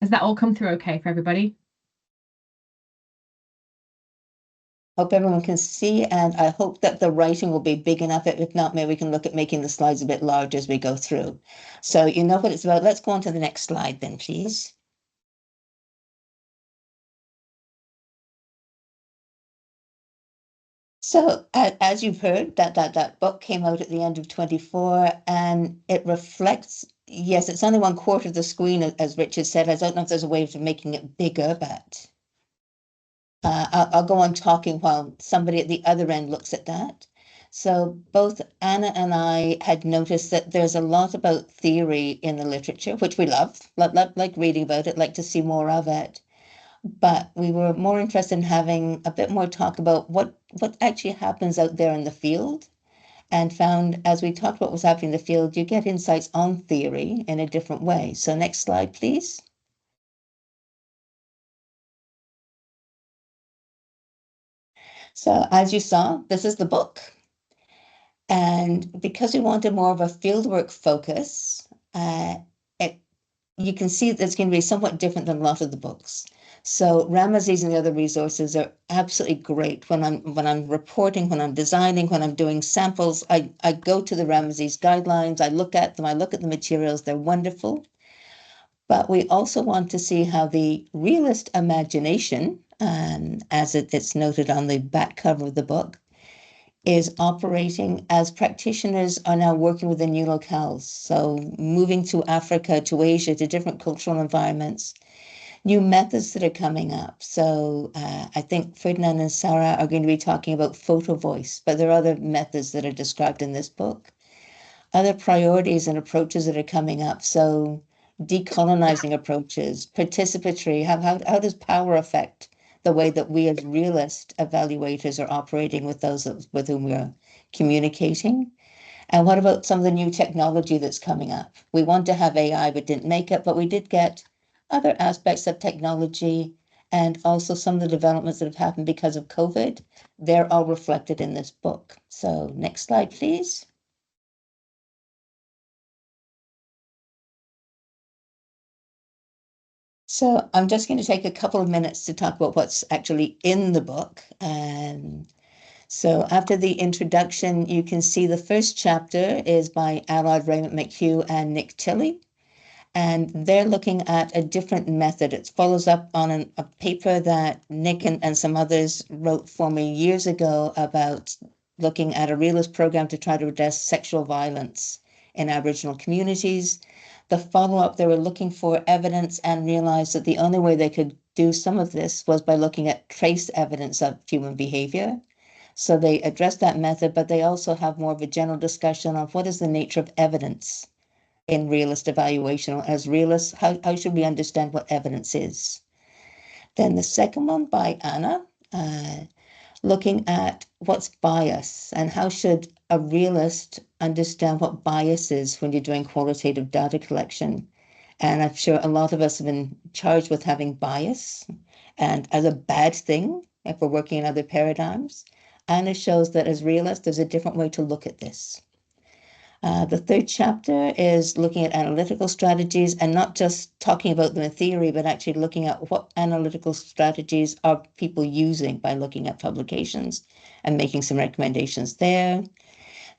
Has that all come through okay for everybody? Hope everyone can see, and I hope that the writing will be big enough. If not, maybe we can look at making the slides a bit larger as we go through. So you know what it's about. Let's go on to the next slide then, please. So as you've heard, that book came out at the end of 24, and it reflects, yes, it's only 1/4 of the screen, as Richard said. I don't know if there's a way of making it bigger, but I'll go on talking while somebody at the other end looks at that. So both Anna and I had noticed that there's a lot about theory in the literature, which we love, like reading about it, like to see more of it. But we were more interested in having a bit more talk about what actually happens out there in the field, and found as we talked about what's happening in the field, you get insights on theory in a different way. So next slide, please. So as you saw, this is the book. And because we wanted more of a fieldwork focus, it, you can see that it's going to be somewhat different than a lot of the books. So Ramesses and the other resources are absolutely great. When I'm reporting, when I'm designing, when I'm doing samples, I go to the Ramesses guidelines, I look at them, I look at the materials, they're wonderful. But we also want to see how the realist imagination, as it's noted on the back cover of the book, is operating as practitioners are now working with the new locales. So moving to Africa, to Asia, to different cultural environments, new methods that are coming up. So I think Ferdinand and Sarah are going to be talking about photo voice, but there are other methods that are described in this book. Other priorities and approaches that are coming up. So decolonizing approaches, participatory, how does power affect the way that we as realist evaluators are operating with those with whom we're communicating? And what about some of the new technology that's coming up? We want to have AI, but didn't make it, but we did get other aspects of technology, and also some of the developments that have happened because of COVID. They're all reflected in this book. So next slide, please. So I'm just going to take a couple of minutes to talk about what's actually in the book. So after the introduction, you can see the first chapter is by Allard Raymond McHugh and Nick Tilley. And they're looking at a different method. It follows up on a paper that Nick and some others wrote for me years ago about looking at a realist program to try to address sexual violence in Aboriginal communities. The follow-up, they were looking for evidence and realized that the only way they could do some of this was by looking at trace evidence of human behavior. So they address that method, but they also have more of a general discussion on what is the nature of evidence in realist evaluation. As realists, how should we understand what evidence is? Then the second one by Anna, looking at what's bias and how should a realist understand what bias is when you're doing qualitative data collection. And I'm sure a lot of us have been charged with having bias and as a bad thing if we're working in other paradigms. Anna shows that as realists, there's a different way to look at this. The third chapter is looking at analytical strategies and not just talking about them in theory, but actually looking at what analytical strategies are people using by looking at publications and making some recommendations there.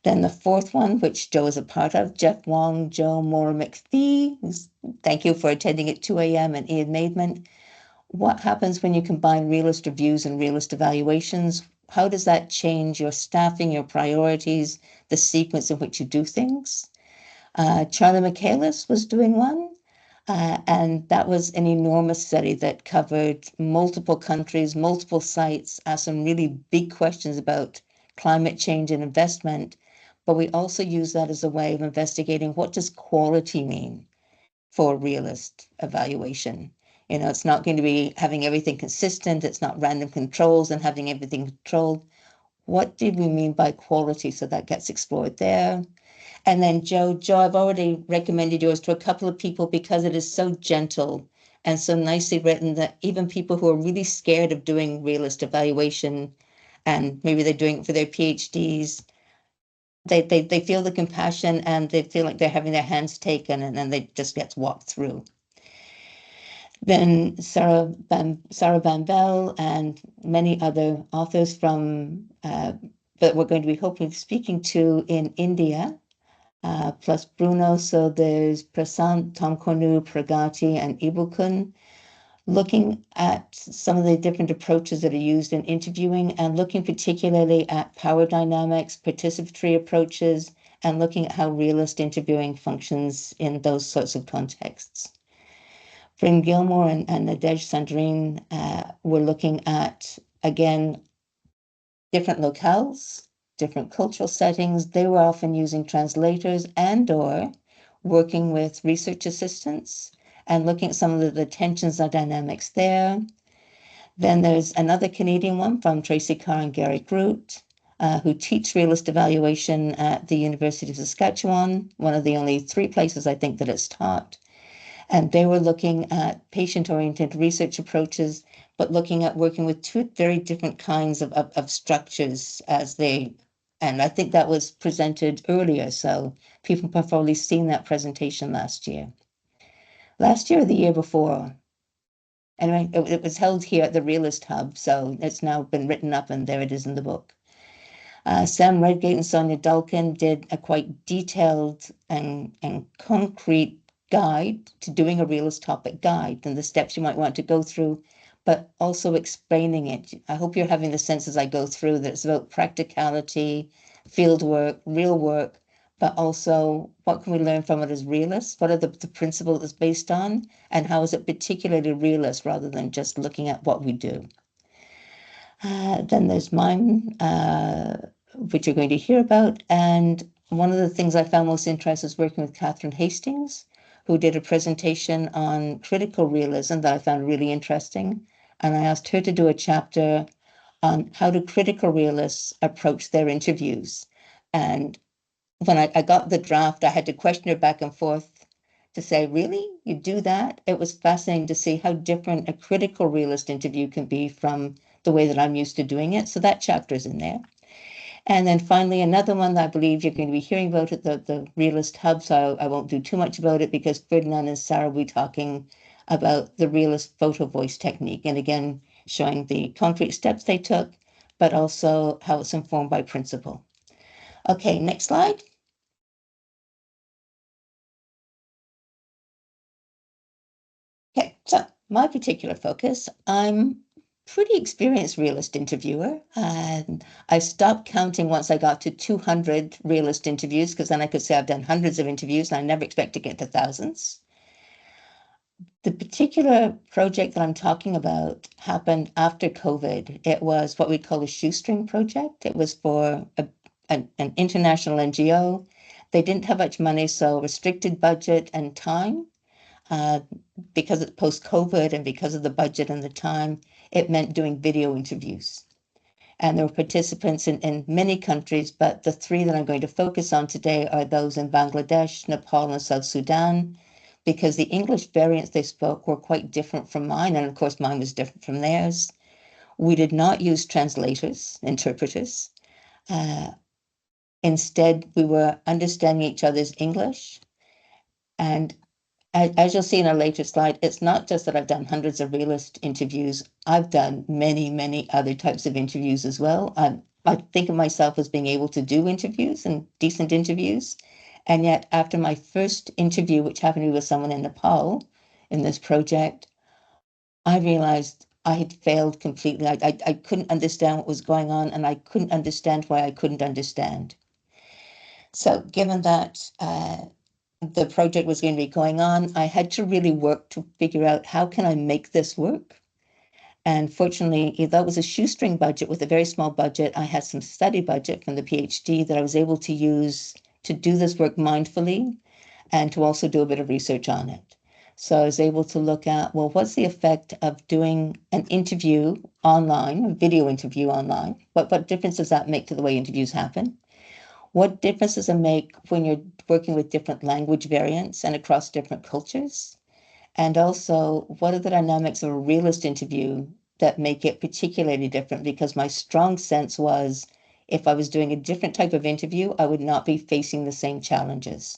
Then the fourth one, which Joe is a part of, Jeff Wong, Joe Moore McPhee, thank you for attending at 2 a.m., and Ian Maidment. What happens when you combine realist reviews and realist evaluations? How does that change your staffing, your priorities, the sequence in which you do things? Charlie Michaelis was doing one, and that was an enormous study that covered multiple countries, multiple sites, asked some really big questions about climate change and investment. But we also use that as a way of investigating what does quality mean for realist evaluation. It's not going to be having everything consistent. It's not random controls and having everything controlled. What did we mean by quality? So that gets explored there. And then Joe, I've already recommended yours to a couple of people because it is so gentle and so nicely written that even people who are really scared of doing realist evaluation, and maybe they're doing it for their PhDs, they feel the compassion and they feel like they're having their hands taken, and then they just get walked through. Then Sarah Bambel and many other authors from that we're going to be hopefully speaking to in India, plus Bruno. So there's Prasant, Tom Cornu, Pragati, and Ibukun, looking at some of the different approaches that are used in interviewing and looking particularly at power dynamics, participatory approaches, and looking at how realist interviewing functions in those sorts of contexts. Bryn Gilmore and Nadej Sandrine were looking at, again, different locales, different cultural settings. They were often using translators and/or working with research assistants and looking at some of the tensions and dynamics there. Then there's another Canadian one from Tracy Carr and Gary Groot, who teach realist evaluation at the University of Saskatchewan, one of the only 3 places I think that it's taught. And they were looking at patient-oriented research approaches, but looking at working with 2 very different kinds of structures as they, and I think that was presented earlier, so people have probably seen that presentation last year. Last year or the year before. Anyway, it was held here at the Realist Hub, so it's now been written up and there it is in the book. Sam Redgate and Sonia Dulkin did a quite detailed and concrete guide to doing a realist topic guide and the steps you might want to go through, but also explaining it. I hope you're having the sense as I go through that it's about practicality, field work, real work, but also what can we learn from it as realists? What are the principles it's based on? And how is it particularly realist rather than just looking at what we do? Then there's mine, which you're going to hear about. And one of the things I found most interesting is working with Catherine Hastings, who did a presentation on critical realism that I found really interesting. And I asked her to do a chapter on how do critical realists approach their interviews. And when I got the draft, I had to question her back and forth to say, really, you do that? It was fascinating to see how different a critical realist interview can be from the way that I'm used to doing it. So that chapter is in there. And then finally, another one that I believe you're going to be hearing about at the Realist Hub, so I won't do too much about it because Ferdinand and Sarah will be talking about the realist photo voice technique. And again, showing the concrete steps they took, but also how it's informed by principle. Okay, next slide. Okay, so my particular focus, I'm pretty experienced realist interviewer, and I stopped counting once I got to 200 realist interviews, because then I could say I've done hundreds of interviews, and I never expect to get to thousands. The particular project that I'm talking about happened after COVID. It was what we call a shoestring project. It was for an international NGO. They didn't have much money, so restricted budget and time. Because it's post-COVID and because of the budget and the time, it meant doing video interviews. And there were participants in many countries, but the 3 that I'm going to focus on today are those in Bangladesh, Nepal, and South Sudan, because the English variants they spoke were quite different from mine, and of course mine was different from theirs. We did not use translators, interpreters. Instead, we were understanding each other's English, and as you'll see in a later slide, it's not just that I've done hundreds of realist interviews. I've done many, many other types of interviews as well. I think of myself as being able to do interviews and decent interviews. And yet, after my first interview, which happened to be with someone in Nepal in this project, I realized I had failed completely. I couldn't understand what was going on, and I couldn't understand why I couldn't understand. So, given that the project was going to be going on, I had to really work to figure out how can I make this work. And fortunately, that was a shoestring budget with a very small budget. I had some study budget from the PhD that I was able to use to do this work mindfully and to also do a bit of research on it. So I was able to look at, well, what's the effect of doing an interview online, a video interview online? What difference does that make to the way interviews happen? What difference does it make when you're working with different language variants and across different cultures? And also, what are the dynamics of a realist interview that make it particularly different? Because my strong sense was if I was doing a different type of interview, I would not be facing the same challenges.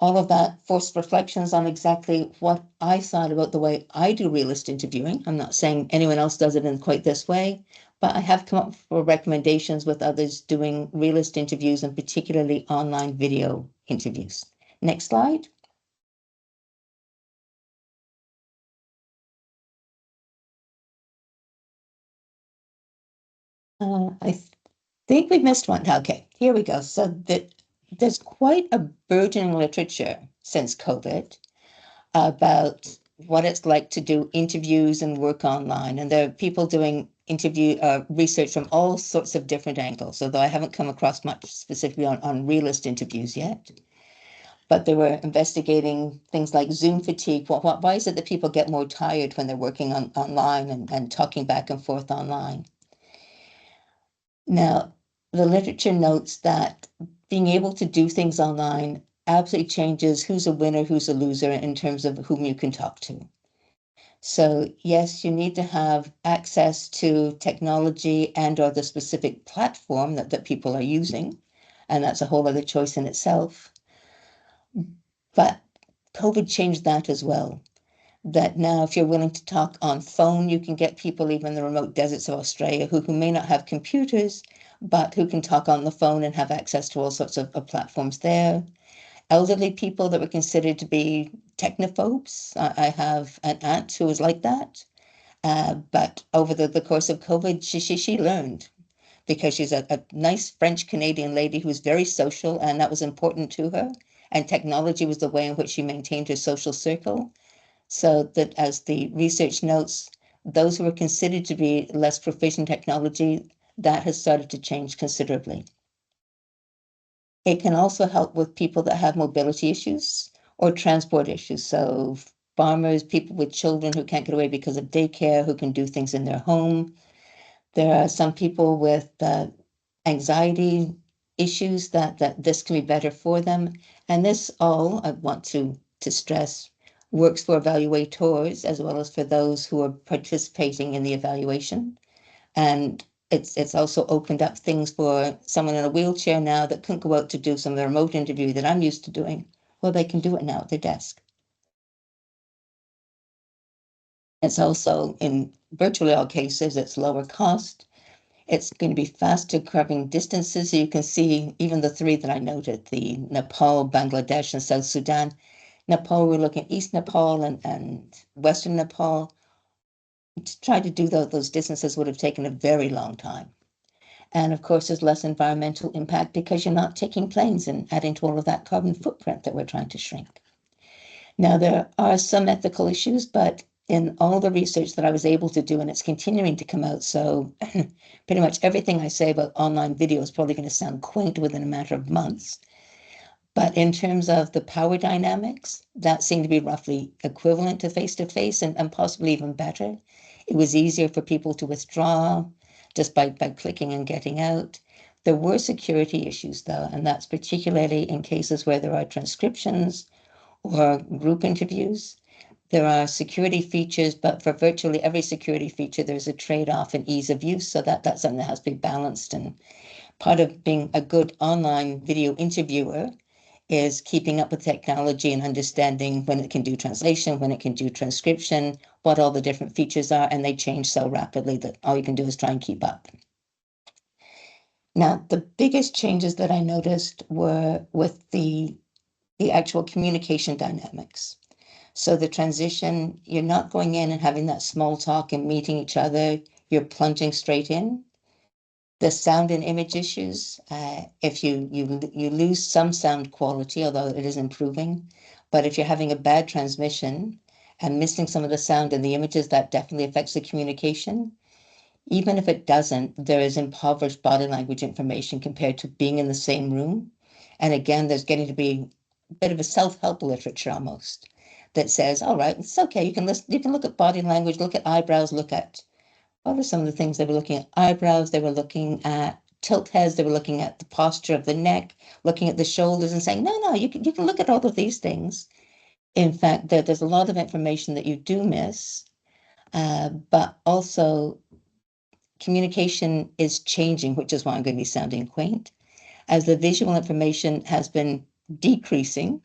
All of that forced reflections on exactly what I thought about the way I do realist interviewing. I'm not saying anyone else does it in quite this way, but I have come up with recommendations with others doing realist interviews and particularly online video interviews. Next slide. I think we missed one. Okay, here we go. So there's quite a burgeoning literature since COVID about what it's like to do interviews and work online. And there are people doing interview research from all sorts of different angles, although I haven't come across much specifically on realist interviews yet. But they were investigating things like Zoom fatigue. Why is it that people get more tired when they're working online and talking back and forth online? Now, the literature notes that being able to do things online absolutely changes who's a winner, who's a loser in terms of whom you can talk to. So yes, you need to have access to technology and or the specific platform that people are using. And that's a whole other choice in itself. But COVID changed that as well. That now, if you're willing to talk on phone, you can get people even in the remote deserts of Australia who may not have computers, but who can talk on the phone and have access to all sorts of platforms there. Elderly people that were considered to be technophobes. I have an aunt who was like that. But over the course of COVID, she learned because she's a nice French Canadian lady who's very social, and that was important to her. And technology was the way in which she maintained her social circle. So that, as the research notes, those who were considered to be less proficient in technology, that has started to change considerably. It can also help with people that have mobility issues or transport issues. So farmers, people with children who can't get away because of daycare, who can do things in their home. There are some people with anxiety issues that this can be better for them. And this all, I want to stress, works for evaluators as well as for those who are participating in the evaluation. And it's also opened up things for someone in a wheelchair now that couldn't go out to do some of the remote interview that I'm used to doing. Well, they can do it now at their desk. It's also, in virtually all cases, it's lower cost. It's going to be faster covering distances. So you can see even the three that I noted, the Nepal, Bangladesh, and South Sudan. Nepal, we're looking at East Nepal and Western Nepal. To try to do those distances would have taken a very long time. And of course, there's less environmental impact because you're not taking planes and adding to all of that carbon footprint that we're trying to shrink. Now, there are some ethical issues, but in all the research that I was able to do, and it's continuing to come out, so pretty much everything I say about online video is probably going to sound quaint within a matter of months. But in terms of the power dynamics, that seemed to be roughly equivalent to face and possibly even better. It was easier for people to withdraw just by clicking and getting out. There were security issues, though, and that's particularly in cases where there are transcriptions or group interviews. There are security features, but for virtually every security feature, there's a trade-off in ease of use. So that's something that has to be balanced. And part of being a good online video interviewer is keeping up with technology and understanding when it can do translation, when it can do transcription, what all the different features are, and they change so rapidly that all you can do is try and keep up. Now, the biggest changes that I noticed were with the actual communication dynamics. So the transition, you're not going in and having that small talk and meeting each other, you're plunging straight in. The sound and image issues, if you lose some sound quality, although it is improving, but if you're having a bad transmission and missing some of the sound and the images, that definitely affects the communication. Even if it doesn't, there is impoverished body language information compared to being in the same room. And again, there's getting to be a bit of a self-help literature almost that says, all right, it's okay. You can listen, you can look at body language, look at eyebrows, look at what are some of the things they were looking at? Eyebrows, they were looking at tilt heads, they were looking at the posture of the neck, looking at the shoulders and saying, no, you can look at all of these things. In fact, there's a lot of information that you do miss, but also communication is changing, which is why I'm going to be sounding quaint. As the visual information has been decreasing,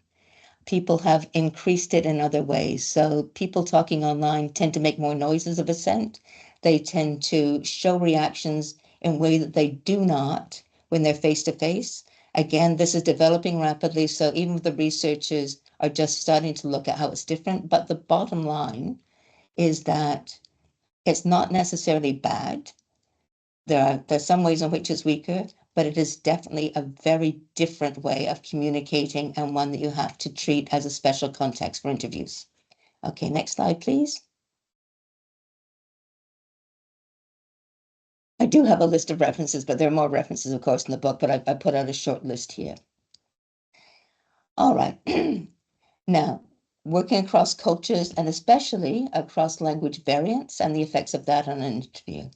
people have increased it in other ways. So people talking online tend to make more noises of assent. They tend to show reactions in a way that they do not when they're face to face. Again, this is developing rapidly, so even the researchers are just starting to look at how it's different. But the bottom line is that it's not necessarily bad. There's some ways in which it's weaker, but it is definitely a very different way of communicating and one that you have to treat as a special context for interviews. Okay, next slide, please. I do have a list of references, but there are more references, of course, in the book, but I put out a short list here. All right. Now, working across cultures and especially across language variants and the effects of that on an interview.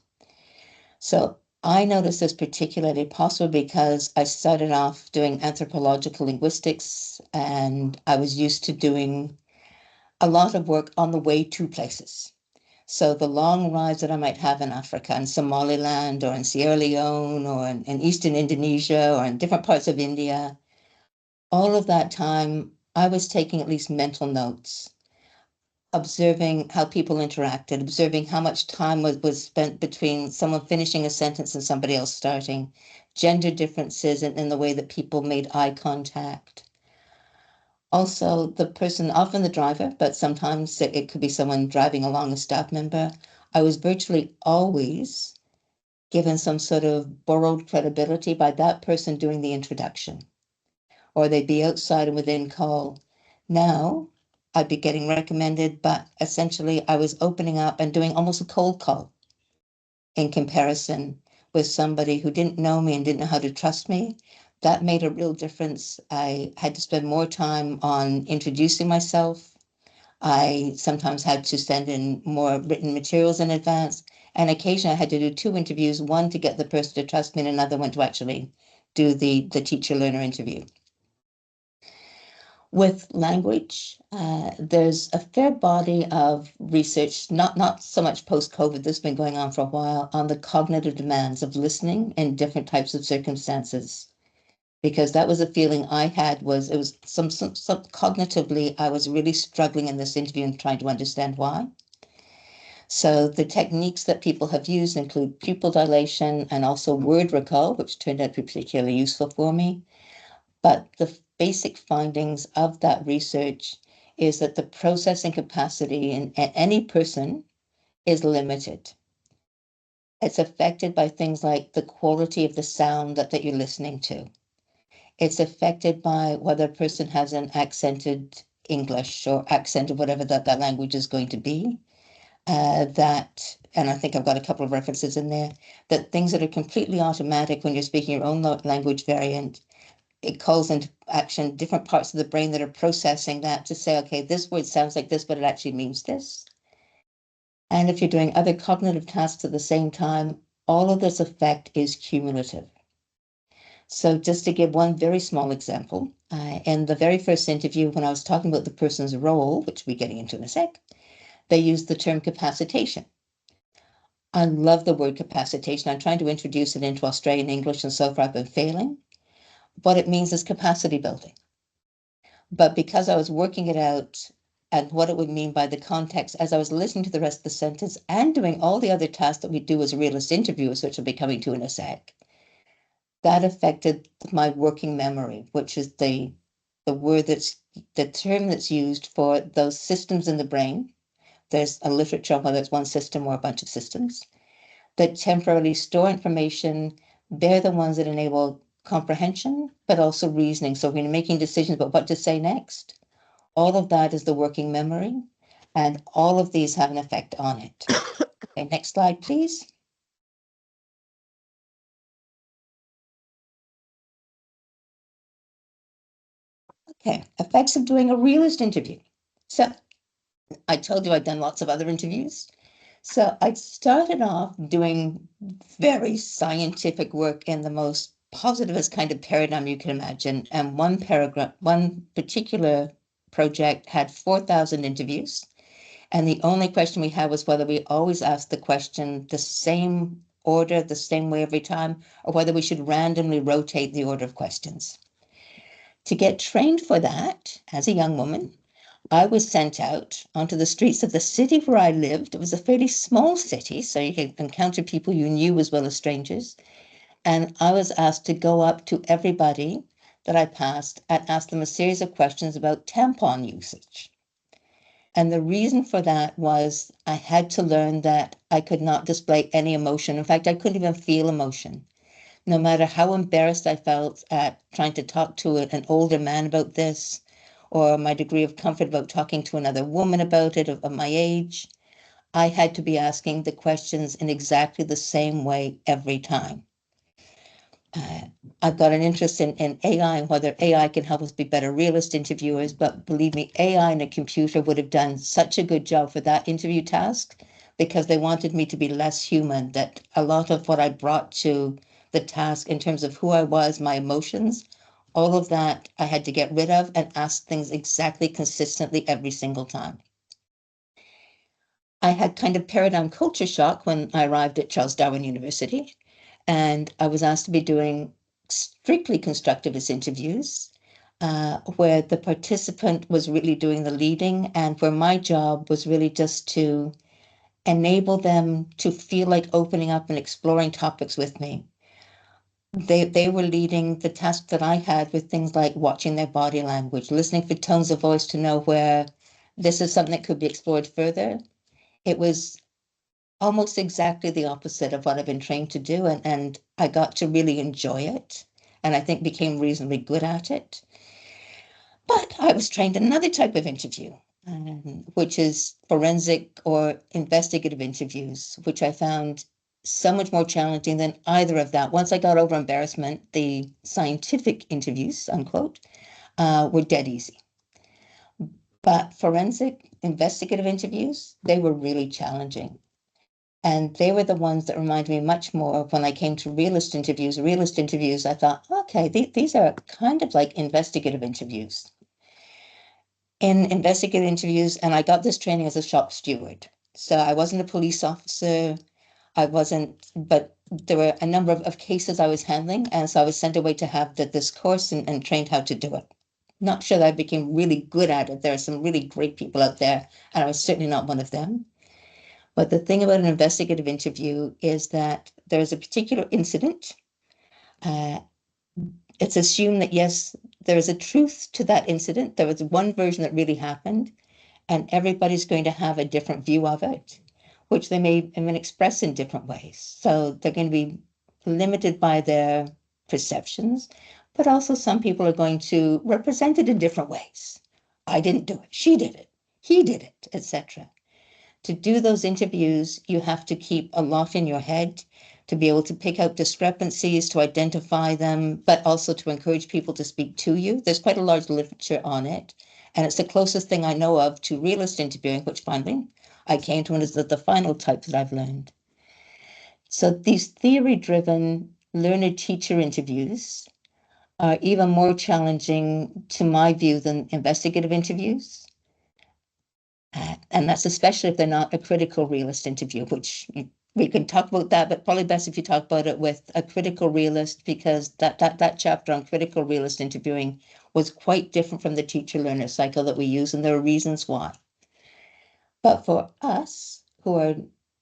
So I noticed this particularly possible because I started off doing anthropological linguistics and I was used to doing a lot of work on the way to places. So the long rides that I might have in Africa and Somaliland or in Sierra Leone or in Eastern Indonesia or in different parts of India, all of that time I was taking at least mental notes, observing how people interacted, observing how much time was spent between someone finishing a sentence and somebody else starting, gender differences in the way that people made eye contact. Also, the person, often the driver, but sometimes it could be someone driving along, a staff member. I was virtually always given some sort of borrowed credibility by that person doing the introduction, or they'd be outside and within call. Now, I'd be getting recommended, but essentially I was opening up and doing almost a cold call in comparison with somebody who didn't know me and didn't know how to trust me. That made a real difference. I had to spend more time on introducing myself. I sometimes had to send in more written materials in advance. And occasionally I had to do two interviews, one to get the person to trust me and another one to actually do the teacher learner interview. With language, there's a fair body of research, not so much post-COVID, this has been going on for a while, on the cognitive demands of listening in different types of circumstances. Because that was a feeling I had was it was some cognitively, I was really struggling in this interview and trying to understand why. So the techniques that people have used include pupil dilation and also word recall, which turned out to be particularly useful for me. But the basic findings of that research is that the processing capacity in any person is limited. It's affected by things like the quality of the sound that you're listening to. It's affected by whether a person has an accented English or accented whatever that language is going to be. And I think I've got a couple of references in there, that things that are completely automatic when you're speaking your own language variant, it calls into action different parts of the brain that are processing that to say, okay, this word sounds like this, but it actually means this. And if you're doing other cognitive tasks at the same time, all of this effect is cumulative. So just to give one very small example, in the very first interview, when I was talking about the person's role, which we'll be getting into in a sec, they used the term capacitation. I love the word capacitation. I'm trying to introduce it into Australian English, and so far I've been failing. What it means is capacity building. But because I was working it out and what it would mean by the context, as I was listening to the rest of the sentence and doing all the other tasks that we do as realist interviewers, which I'll be coming to in a sec, that affected my working memory, which is the term that's used for those systems in the brain. There's a literature on whether it's one system or a bunch of systems that temporarily store information. They're the ones that enable comprehension, but also reasoning. So when you're making decisions about what to say next, all of that is the working memory, and all of these have an effect on it. Okay, next slide, please. Okay, effects of doing a realist interview. So I told you I'd done lots of other interviews. So I started off doing very scientific work in the most positivist kind of paradigm you can imagine. And one particular project had 4,000 interviews. And the only question we had was whether we always asked the question the same order, the same way every time, or whether we should randomly rotate the order of questions. To get trained for that as a young woman, I was sent out onto the streets of the city where I lived. It was a fairly small city, so you could encounter people you knew as well as strangers. And I was asked to go up to everybody that I passed and ask them a series of questions about tampon usage. And the reason for that was I had to learn that I could not display any emotion. In fact, I couldn't even feel emotion. No matter how embarrassed I felt at trying to talk to an older man about this, or my degree of comfort about talking to another woman about it of my age, I had to be asking the questions in exactly the same way every time. I've got an interest in AI and whether AI can help us be better realist interviewers, but believe me, AI and a computer would have done such a good job for that interview task because they wanted me to be less human, that a lot of what I brought to the task in terms of who I was, my emotions, all of that I had to get rid of and ask things exactly consistently every single time. I had kind of paradigm culture shock when I arrived at Charles Darwin University, and I was asked to be doing strictly constructivist interviews, where the participant was really doing the leading, and where my job was really just to enable them to feel like opening up and exploring topics with me. They were leading the task that I had with things like watching their body language, listening for tones of voice to know where this is something that could be explored further. It was almost exactly the opposite of what I've been trained to do. And I got to really enjoy it. And I think became reasonably good at it. But I was trained in another type of interview, which is forensic or investigative interviews, which I found so much more challenging than either of that. Once I got over embarrassment, the scientific interviews, unquote, were dead easy. But forensic investigative interviews, they were really challenging. And they were the ones that reminded me much more of when I came to realist interviews. Realist interviews, I thought, okay, these are kind of like investigative interviews. In investigative interviews, and I got this training as a shop steward. So I wasn't a police officer. I wasn't, but there were a number of cases I was handling. And so I was sent away to have this course and trained how to do it. Not sure that I became really good at it. There are some really great people out there, and I was certainly not one of them. But the thing about an investigative interview is that there's a particular incident. Uh, it's assumed that, yes, there is a truth to that incident. There was one version that really happened, and everybody's going to have a different view of it, which they may even express in different ways. So they're going to be limited by their perceptions, but also some people are going to represent it in different ways. I didn't do it. She did it. He did it, etc. To do those interviews, you have to keep a lot in your head to be able to pick out discrepancies, to identify them, but also to encourage people to speak to you. There's quite a large literature on it, and it's the closest thing I know of to realist interviewing, which finally I came to, and is the final type that I've learned. So these theory-driven learner-teacher interviews are even more challenging, to my view, than investigative interviews. And that's especially if they're not a critical realist interview, which we can talk about that, but probably best if you talk about it with a critical realist, because that chapter on critical realist interviewing was quite different from the teacher learner cycle that we use, and there are reasons why. But for us who are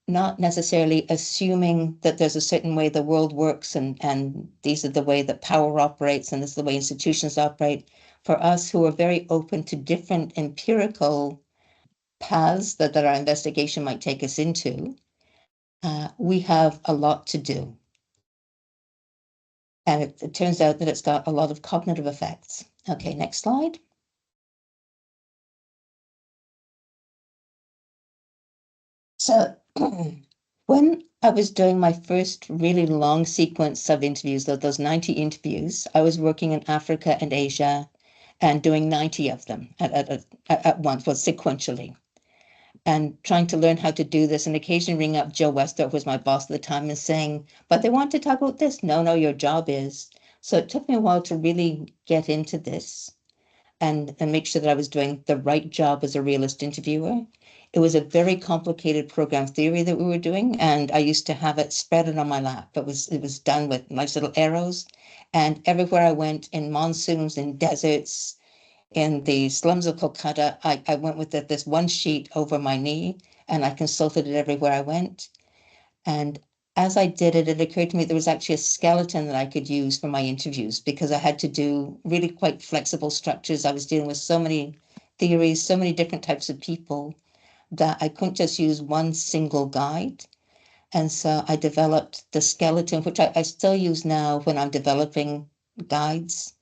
not necessarily assuming that there's a certain way the world works and these are the way that power operates and this is the way institutions operate, for us who are very open to different empirical paths that our investigation might take us into, we have a lot to do. And it turns out that it's got a lot of cognitive effects. Okay, next slide. So when I was doing my first really long sequence of interviews, those 90 interviews, I was working in Africa and Asia and doing 90 of them at once, well, sequentially, and trying to learn how to do this, and occasionally ring up Joe Wester, who was my boss at the time, and saying, but they want to talk about this. No, your job is. So it took me a while to really get into this and make sure that I was doing the right job as a realist interviewer. It was a very complicated program theory that we were doing, and I used to have it spread it on my lap. It was done with nice little arrows, And everywhere I went, in monsoons, in deserts, in the slums of Kolkata, I went with this one sheet over my knee, and I consulted it everywhere I went. And as I did it, it occurred to me there was actually a skeleton that I could use for my interviews because I had to do really quite flexible structures. I was dealing with so many theories, so many different types of people that I couldn't just use one single guide. And so I developed the skeleton, which I still use now when I'm developing guides.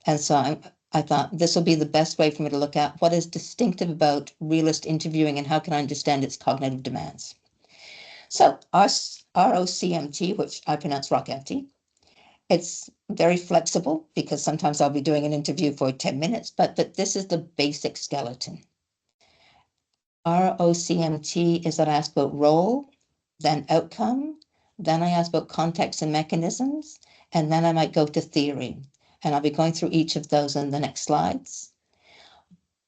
And so I thought this will be the best way for me to look at what is distinctive about realist interviewing and how can I understand its cognitive demands. So ROCMT, which I pronounce rock empty, it's very flexible because sometimes I'll be doing an interview for 10 minutes, but this is the basic skeleton. ROCMT is that I ask about role, then outcome, then I ask about context and mechanisms, and then I might go to theory. And I'll be going through each of those in the next slides.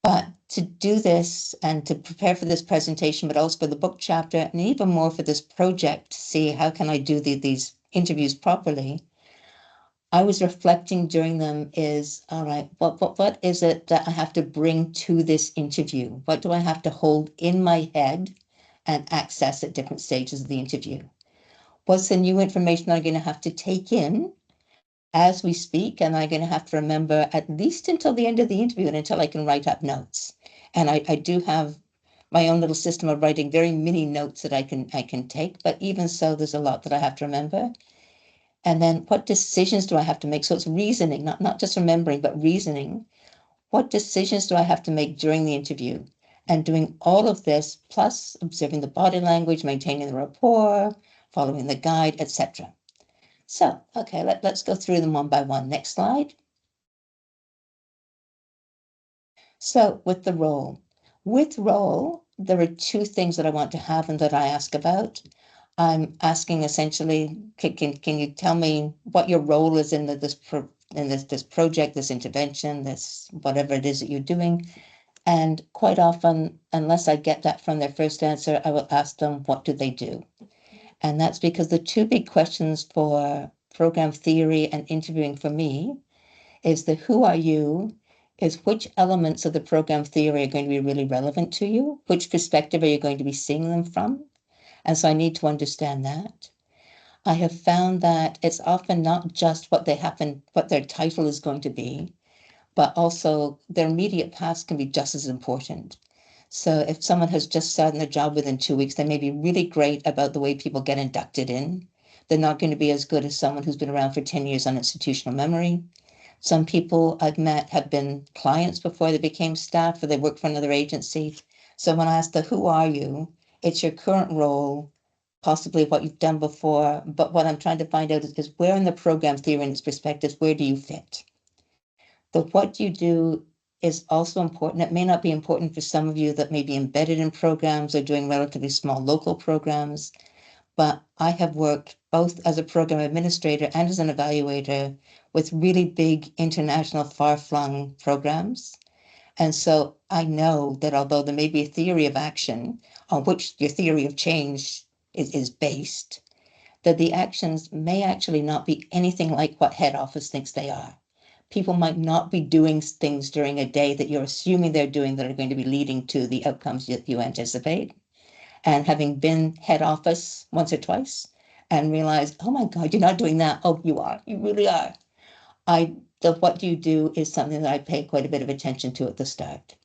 But to do this and to prepare for this presentation, but also for the book chapter, and even more for this project, to see how can I do these interviews properly, I was reflecting during them is, all right, what is it that I have to bring to this interview? What do I have to hold in my head and access at different stages of the interview? What's the new information I'm going to have to take in as we speak? And I'm going to have to remember at least until the end of the interview and until I can write up notes. And I do have my own little system of writing very mini notes that I can take, but even so, there's a lot that I have to remember. And then what decisions do I have to make? So it's reasoning, not just remembering, but reasoning. What decisions do I have to make during the interview? And doing all of this, plus observing the body language, maintaining the rapport, following the guide, etc. So, okay, let's go through them one by one. Next slide. So with the role. With role, there are two things that I want to have and that I ask about. I'm asking essentially, can you tell me what your role is in this project, this intervention, this whatever it is that you're doing? And quite often, unless I get that from their first answer, I will ask them, what do they do? And that's because the two big questions for program theory and interviewing for me is the who are you, is which elements of the program theory are going to be really relevant to you? Which perspective are you going to be seeing them from? And so I need to understand that. I have found that it's often not just what their title is going to be, but also their immediate past can be just as important. So if someone has just started their job within 2 weeks, they may be really great about the way people get inducted in. They're not going to be as good as someone who's been around for 10 years on institutional memory. Some people I've met have been clients before they became staff or they worked for another agency. So when I ask the who are you, it's your current role, possibly what you've done before. But what I'm trying to find out is where in the program theory and its perspectives, where do you fit? The what you do is also important. It may not be important for some of you that may be embedded in programs or doing relatively small local programs, but I have worked both as a program administrator and as an evaluator with really big international far-flung programs. And so I know that although there may be a theory of action on which your theory of change is based, that the actions may actually not be anything like what head office thinks they are. People might not be doing things during a day that you're assuming they're doing that are going to be leading to the outcomes that you anticipate. And having been head office once or twice and realized, oh my God, you're not doing that. Oh, you are. You really are. The what you do is something that I pay quite a bit of attention to at the start.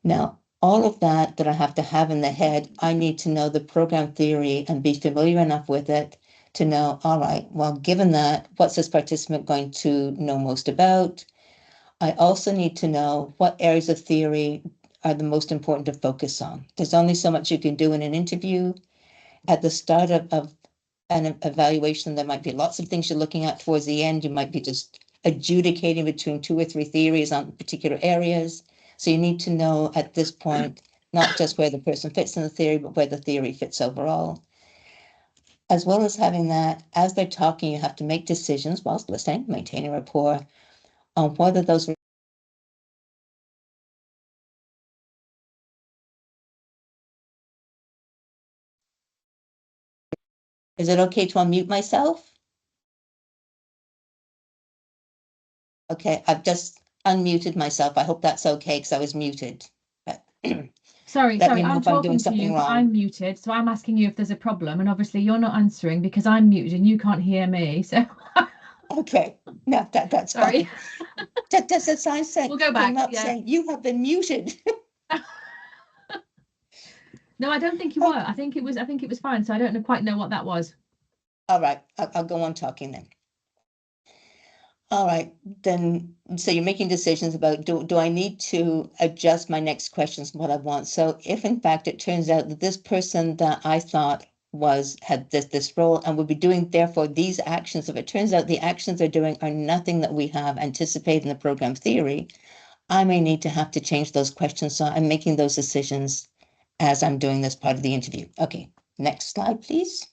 Now, all of that I have to have in the head, I need to know the program theory and be familiar enough with it to know, all right, well, given that, what's this participant going to know most about? I also need to know what areas of theory are the most important to focus on. There's only so much you can do in an interview. At the start of an evaluation, there might be lots of things you're looking at. Towards the end, you might be just adjudicating between 2 or 3 theories on particular areas. So you need to know at this point, not just where the person fits in the theory, but where the theory fits overall. As well as having that, as they're talking, you have to make decisions whilst listening, maintaining rapport on whether those. Is it okay to unmute myself? Okay, I've just unmuted myself. I hope that's okay because I was muted. But Sorry, let me sorry, know I'm if I'm doing talking to something you, but wrong. I'm muted. So I'm asking you if there's a problem. And obviously you're not answering because I'm muted and you can't hear me. So Okay, no, that's sorry. fine. Does the sign We'll go came back. up Yeah. saying you have been muted? No, I don't think you were. Okay, I think it was fine. So I don't know, quite know what that was. all right, I'll go on talking then. All right, then, so you're making decisions about do I need to adjust my next questions, what I want? So if in fact it turns out that this person that I thought had this role and would be doing therefore these actions, if it turns out the actions they're doing are nothing that we have anticipated in the program theory, I may need to have to change those questions. So I'm making those decisions as I'm doing this part of the interview. Okay, next slide, please.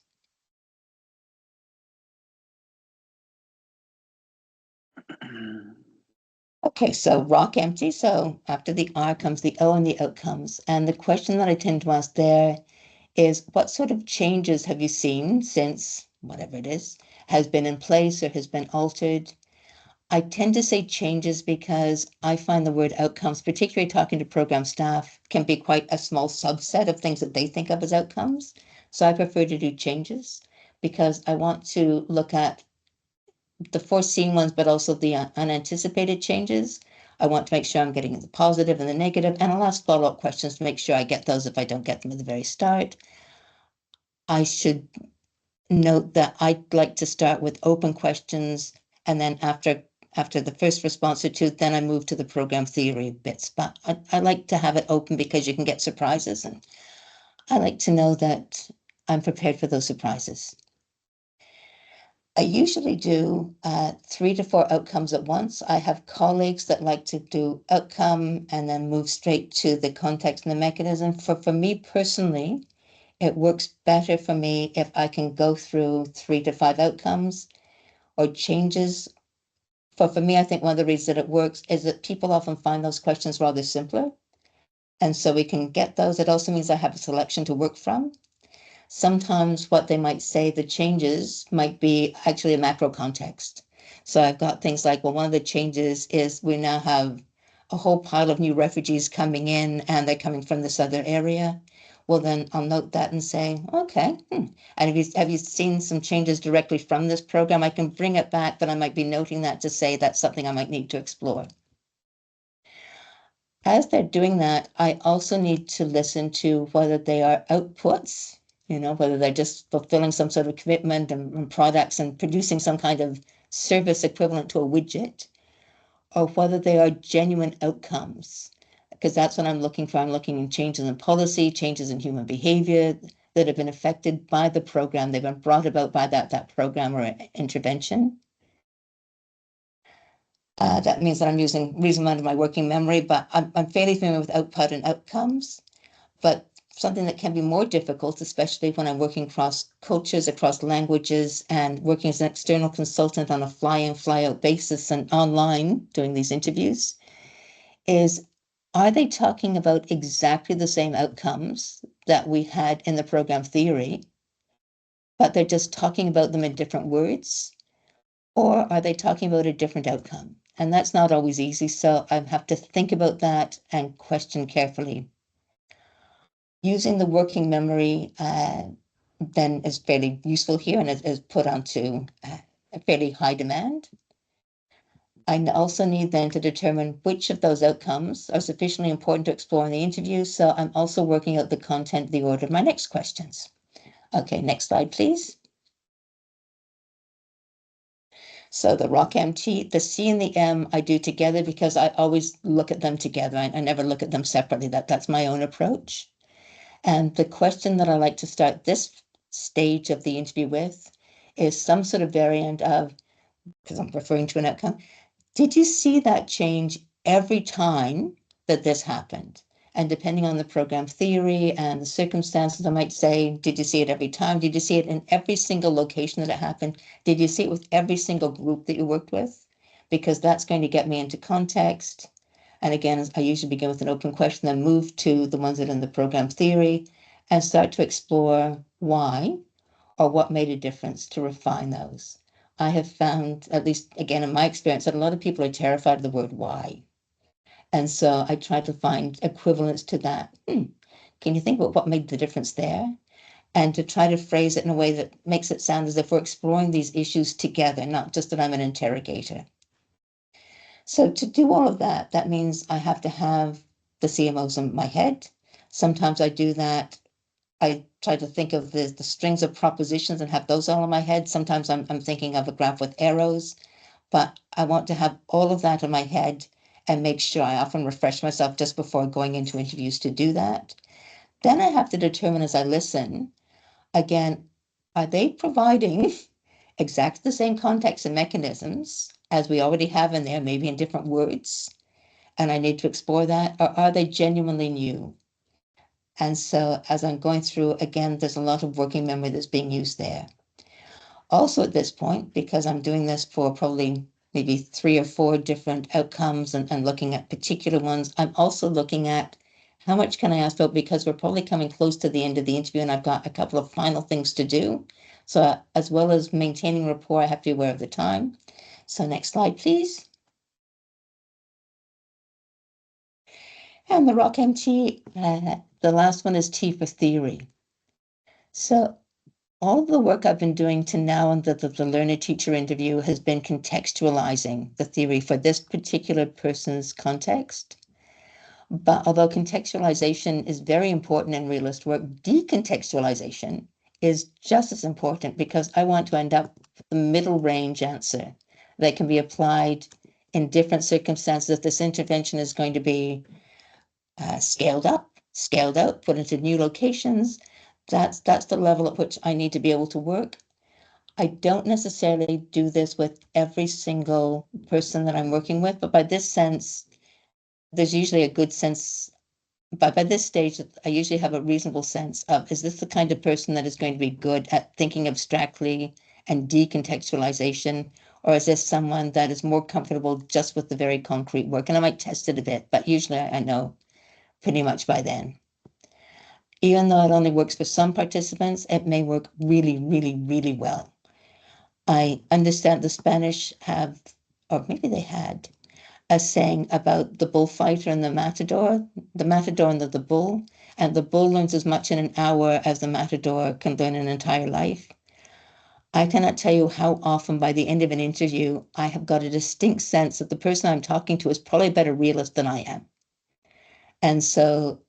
Okay, so rock empty. So after the R comes the O and the outcomes. And the question that I tend to ask there is what sort of changes have you seen since whatever it is has been in place or has been altered? I tend to say changes because I find the word outcomes, particularly talking to program staff, can be quite a small subset of things that they think of as outcomes. So I prefer to do changes because I want to look at the foreseen ones, but also the unanticipated changes. I want to make sure I'm getting the positive and the negative, and I'll ask follow-up questions to make sure I get those if I don't get them at the very start. I should note that I'd like to start with open questions, and then after the first response or two, then I move to the program theory bits. But I like to have it open because you can get surprises, and I like to know that I'm prepared for those surprises. I usually do 3 to 4 outcomes at once. I have colleagues that like to do outcome and then move straight to the context and the mechanism. For me personally, it works better for me if I can go through 3 to 5 outcomes or changes. For me, I think one of the reasons that it works is that people often find those questions rather simpler. And so we can get those. It also means I have a selection to work from. Sometimes what they might say, the changes might be actually a macro context. So I've got things like, well, one of the changes is we now have a whole pile of new refugees coming in and they're coming from this other area. Well, then I'll note that and say, okay. And have you seen some changes directly from this program? I can bring it back, but I might be noting that to say that's something I might need to explore. As they're doing that, I also need to listen to whether they are outputs, whether they're just fulfilling some sort of commitment and products and producing some kind of service equivalent to a widget, or whether they are genuine outcomes, because that's what I'm looking for. I'm looking in changes in policy, changes in human behavior that have been affected by the program. They've been brought about by that program or intervention. That means that I'm using reasonable amount of my working memory, but I'm fairly familiar with output and outcomes. But something that can be more difficult, especially when I'm working across cultures, across languages, and working as an external consultant on a fly-in, fly-out basis and online doing these interviews, is are they talking about exactly the same outcomes that we had in the program theory, but they're just talking about them in different words? Or are they talking about a different outcome? And that's not always easy. So I have to think about that and question carefully. Using the working memory then is fairly useful here and is put onto a fairly high demand. I also need then to determine which of those outcomes are sufficiently important to explore in the interview. So I'm also working out the content, the order of my next questions. Okay, next slide, please. So the rock MT, the C and the M I do together because I always look at them together. I never look at them separately. That's my own approach. And the question that I like to start this stage of the interview with is some sort of variant of, because I'm referring to an outcome, did you see that change every time that this happened? And depending on the program theory and the circumstances, I might say, did you see it every time? Did you see it in every single location that it happened? Did you see it with every single group that you worked with? Because that's going to get me into context. And again, I usually begin with an open question, then move to the ones that are in the program theory and start to explore why or what made a difference to refine those. I have found, at least again in my experience, that a lot of people are terrified of the word why. And so I try to find equivalents to that. Can you think about what made the difference there? And to try to phrase it in a way that makes it sound as if we're exploring these issues together, not just that I'm an interrogator. So to do all of that, that means I have to have the CMOs in my head. Sometimes I do that. I try to think of the strings of propositions and have those all in my head. Sometimes I'm thinking of a graph with arrows, but I want to have all of that in my head and make sure I often refresh myself just before going into interviews to do that. Then I have to determine as I listen, again, are they providing exactly the same context and mechanisms as we already have in there, maybe in different words? And I need to explore that, or are they genuinely new? And so as I'm going through, again, there's a lot of working memory that's being used there. Also at this point, because I'm doing this for probably maybe 3 or 4 different outcomes and looking at particular ones, I'm also looking at how much can I ask for, because we're probably coming close to the end of the interview and I've got a couple of final things to do. So as well as maintaining rapport, I have to be aware of the time. So next slide, please. And the rock MT, the last one is T for theory. So all of the work I've been doing to now in the learner-teacher interview has been contextualizing the theory for this particular person's context. But although contextualization is very important in realist work, decontextualization is just as important, because I want to end up with a middle range answer that can be applied in different circumstances. If this intervention is going to be scaled up, scaled out, put into new locations, that's the level at which I need to be able to work. I don't necessarily do this with every single person that I'm working with, but by this sense, there's usually a good sense. But by this stage, I usually have a reasonable sense of, is this the kind of person that is going to be good at thinking abstractly and decontextualization, or is this someone that is more comfortable just with the very concrete work? And I might test it a bit, but usually I know pretty much by then. Even though it only works for some participants, it may work really, really, really well. I understand the Spanish have, or maybe they had, a saying about the bullfighter and the matador and the bull, and the bull learns as much in an hour as the matador can learn an entire life. I cannot tell you how often by the end of an interview, I have got a distinct sense that the person I'm talking to is probably a better realist than I am. And so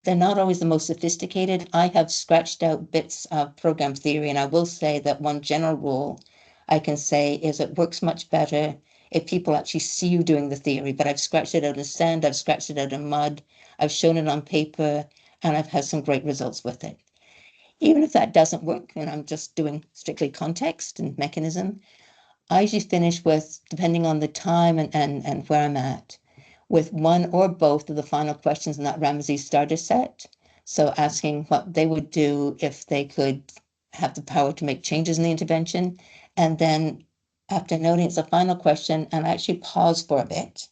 they're not always the most sophisticated. I have scratched out bits of program theory, and I will say that one general rule I can say is it works much better if people actually see you doing the theory. But I've scratched it out of sand, I've scratched it out of mud, I've shown it on paper, and I've had some great results with it. Even if that doesn't work and I'm just doing strictly context and mechanism, I usually finish with, depending on the time and where I'm at, with one or both of the final questions in that Ramsey starter set. So asking what they would do if they could have the power to make changes in the intervention. And then after noting it's a final question, and I actually pause for a bit.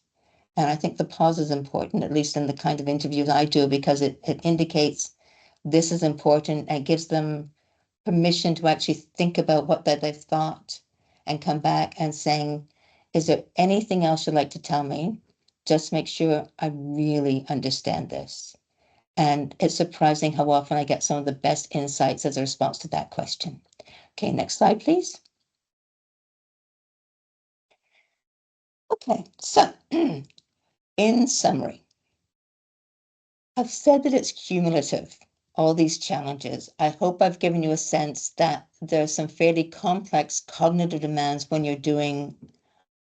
And I think the pause is important, at least in the kind of interviews I do, because it indicates this is important and gives them permission to actually think about what that they've thought and come back and saying, is there anything else you'd like to tell me? Just make sure I really understand this. And it's surprising how often I get some of the best insights as a response to that question. Okay, next slide, please. Okay, so in summary, I've said that it's cumulative, all these challenges. I hope I've given you a sense that there's some fairly complex cognitive demands when you're doing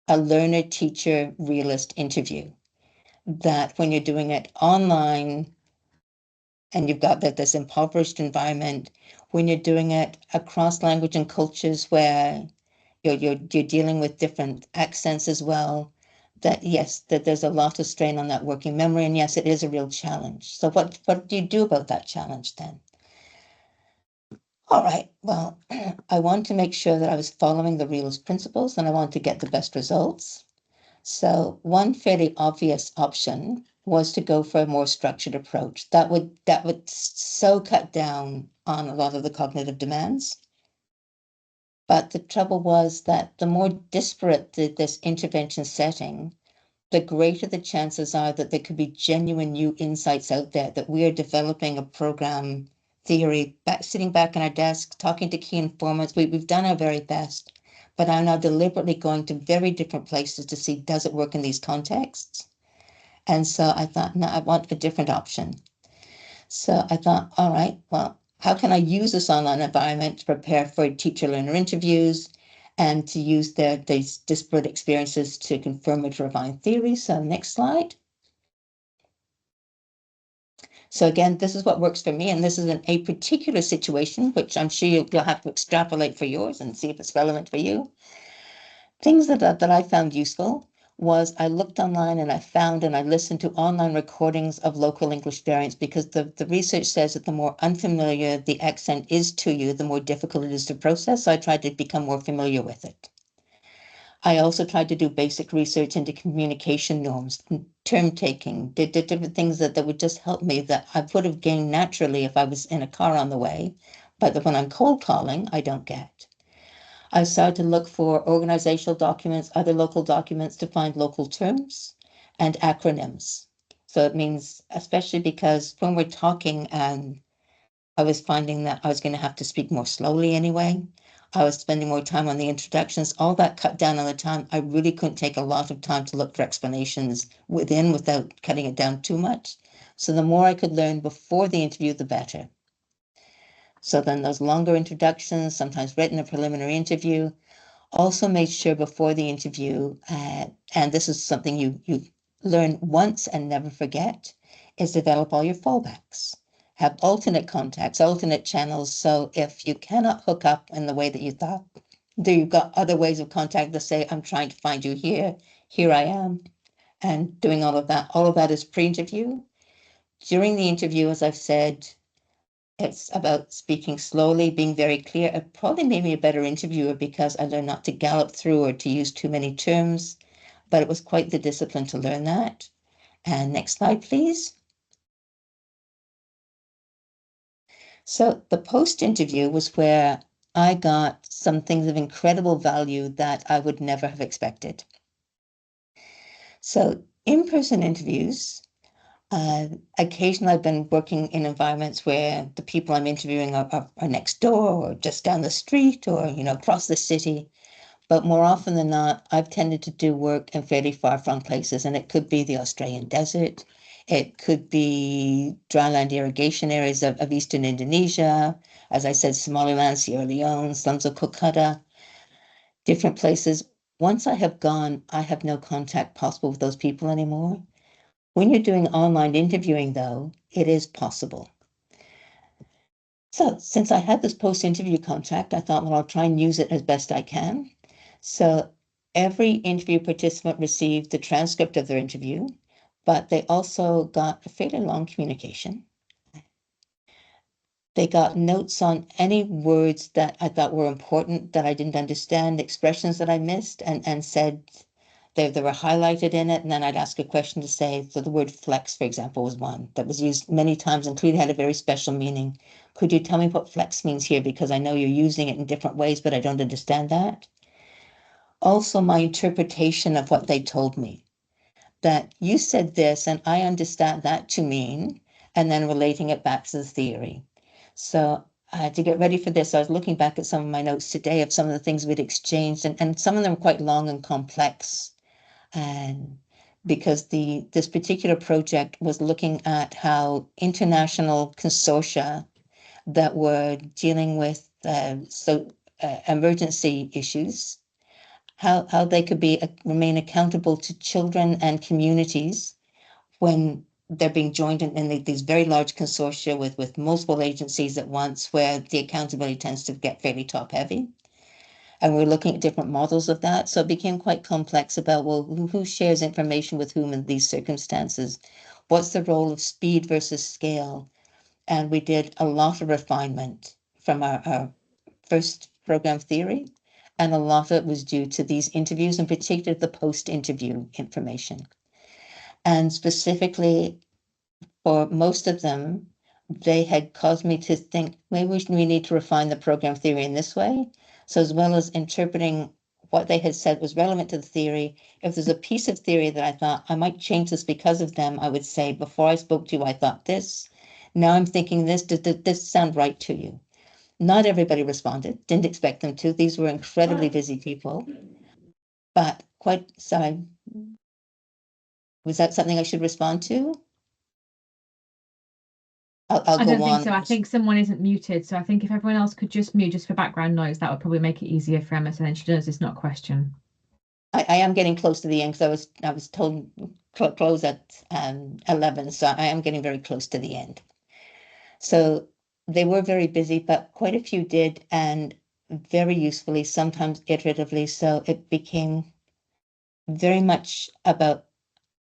a learner teacher realist interview. That when you're doing it online and you've got this impoverished environment, when you're doing it across language and cultures where you're dealing with different accents as well, that yes, that there's a lot of strain on that working memory, and yes, it is a real challenge. So what do you do about that challenge then? All right, well, I want to make sure that I was following the realist principles and I want to get the best results. So one fairly obvious option was to go for a more structured approach. That would so cut down on a lot of the cognitive demands. But the trouble was that the more disparate this intervention setting, the greater the chances are that there could be genuine new insights out there, that we are developing a program theory, sitting back on our desk, talking to key informants. We've done our very best, but I'm now deliberately going to very different places to see, does it work in these contexts? And so I thought, no, I want a different option. So I thought, all right, well, how can I use this online environment to prepare for teacher-learner interviews and to use these disparate experiences to confirm or to refine theory? So next slide. So again, this is what works for me, and this is in a particular situation, which I'm sure you'll have to extrapolate for yours and see if it's relevant for you. Things that I found useful was I looked online and I found and I listened to online recordings of local English variants, because the research says that the more unfamiliar the accent is to you, the more difficult it is to process. So I tried to become more familiar with it. I also tried to do basic research into communication norms, term taking, did different things that would just help me that I would have gained naturally if I was in a car on the way, but that when I'm cold calling, I don't get. I started to look for organizational documents, other local documents to find local terms and acronyms. So it means, especially because when we're talking, and I was finding that I was going to have to speak more slowly anyway. I was spending more time on the introductions. All that cut down on the time. I really couldn't take a lot of time to look for explanations without cutting it down too much. So the more I could learn before the interview, the better. So then those longer introductions, sometimes written a preliminary interview, also made sure before the interview, and this is something you learn once and never forget, is develop all your fallbacks. Have alternate contacts, alternate channels. So if you cannot hook up in the way that you thought, you've got other ways of contact to say, I'm trying to find you here, here I am, and doing all of that. All of that is pre-interview. During the interview, as I've said, it's about speaking slowly, being very clear. It probably made me a better interviewer because I learned not to gallop through or to use too many terms, but it was quite the discipline to learn that. And next slide, please. So the post-interview was where I got some things of incredible value that I would never have expected. So in-person interviews, occasionally I've been working in environments where the people I'm interviewing are next door or just down the street or, across the city. But more often than not, I've tended to do work in fairly far-flung places, and it could be the Australian desert. It could be dryland irrigation areas of eastern Indonesia. As I said, Somaliland, Sierra Leone, slums of Kolkata, different places. Once I have gone, I have no contact possible with those people anymore. When you're doing online interviewing, though, it is possible. So since I had this post-interview contact, I thought, well, I'll try and use it as best I can. So every interview participant received the transcript of their interview, but they also got a fairly long communication. They got notes on any words that I thought were important that I didn't understand, expressions that I missed, and said they were highlighted in it. And then I'd ask a question to say, so the word flex, for example, was one that was used many times and clearly had a very special meaning. Could you tell me what flex means here? Because I know you're using it in different ways, but I don't understand that. Also, my interpretation of what they told me, that you said this and I understand that to mean, and then relating it back to the theory. So to get ready for this, I was looking back at some of my notes today of some of the things we'd exchanged, and some of them were quite long and complex. And because this particular project was looking at how international consortia that were dealing with emergency issues, how they could remain accountable to children and communities when they're being joined in these very large consortia with multiple agencies at once, where the accountability tends to get fairly top heavy. And we're looking at different models of that. So it became quite complex about, well, who shares information with whom in these circumstances? What's the role of speed versus scale? And we did a lot of refinement from our first program theory. And a lot of it was due to these interviews, in particular the post-interview information. And specifically for most of them, they had caused me to think maybe we need to refine the program theory in this way. So as well as interpreting what they had said was relevant to the theory, if there's a piece of theory that I thought I might change this because of them, I would say, before I spoke to you, I thought this. Now I'm thinking this. Did this sound right to you? Not everybody responded. Didn't expect them to. These were incredibly busy people. But quite sorry. Was that something I should respond to? I'll I go don't think on. so. I think someone isn't muted. So I think if everyone else could just mute just for background noise, that would probably make it easier for Emma. So then she knows it's not a question. I am getting close to the end because I was told close at 11, so I am getting very close to the end. So they were very busy, but quite a few did, and very usefully, sometimes iteratively. So it became very much about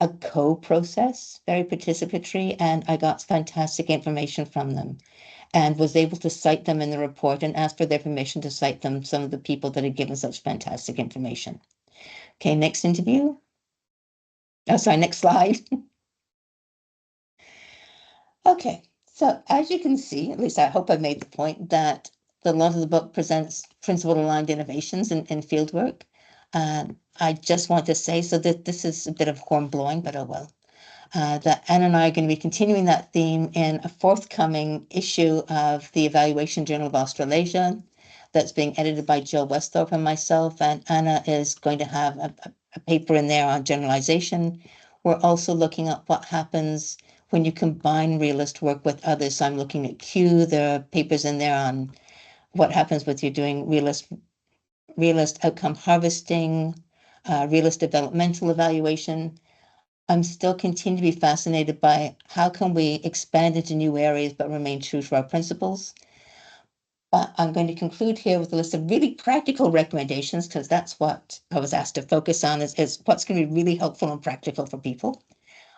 a co-process, very participatory, and I got fantastic information from them and was able to cite them in the report and ask for their permission to cite them, some of the people that had given such fantastic information. Okay, next interview. Oh, sorry, next slide. Okay, so as you can see, at least I hope I made the point that a lot of the book presents principle-aligned innovations in fieldwork. I just want to say, so that this is a bit of horn blowing, but oh well, that Anne and I are going to be continuing that theme in a forthcoming issue of the Evaluation Journal of Australasia that's being edited by Jill Westhorpe and myself, and Anna is going to have a paper in there on generalization. We're also looking at what happens when you combine realist work with others. So I'm looking at Q. There are papers in there on what happens with you doing realist outcome harvesting, realist developmental evaluation. I'm still continue to be fascinated by how can we expand into new areas but remain true to our principles. But I'm going to conclude here with a list of really practical recommendations because that's what I was asked to focus on is what's going to be really helpful and practical for people.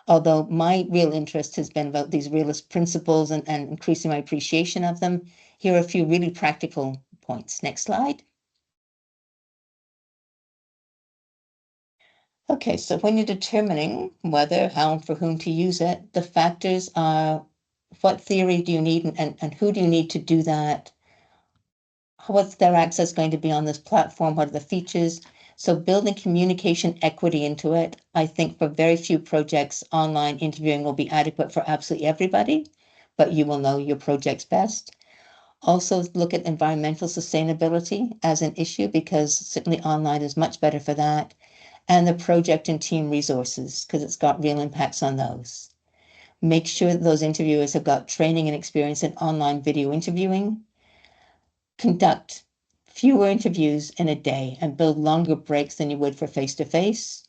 Although my real interest has been about these realist principles and increasing my appreciation of them, here are a few really practical points. Next slide. Okay, so when you're determining whether, how, and for whom to use it, the factors are what theory do you need and who do you need to do that? What's their access going to be on this platform? What are the features? So building communication equity into it. I think for very few projects, online interviewing will be adequate for absolutely everybody, but you will know your projects best. Also look at environmental sustainability as an issue because certainly online is much better for that. And the project and team resources because it's got real impacts on those. Make sure that those interviewers have got training and experience in online video interviewing. Conduct fewer interviews in a day and build longer breaks than you would for face-to-face.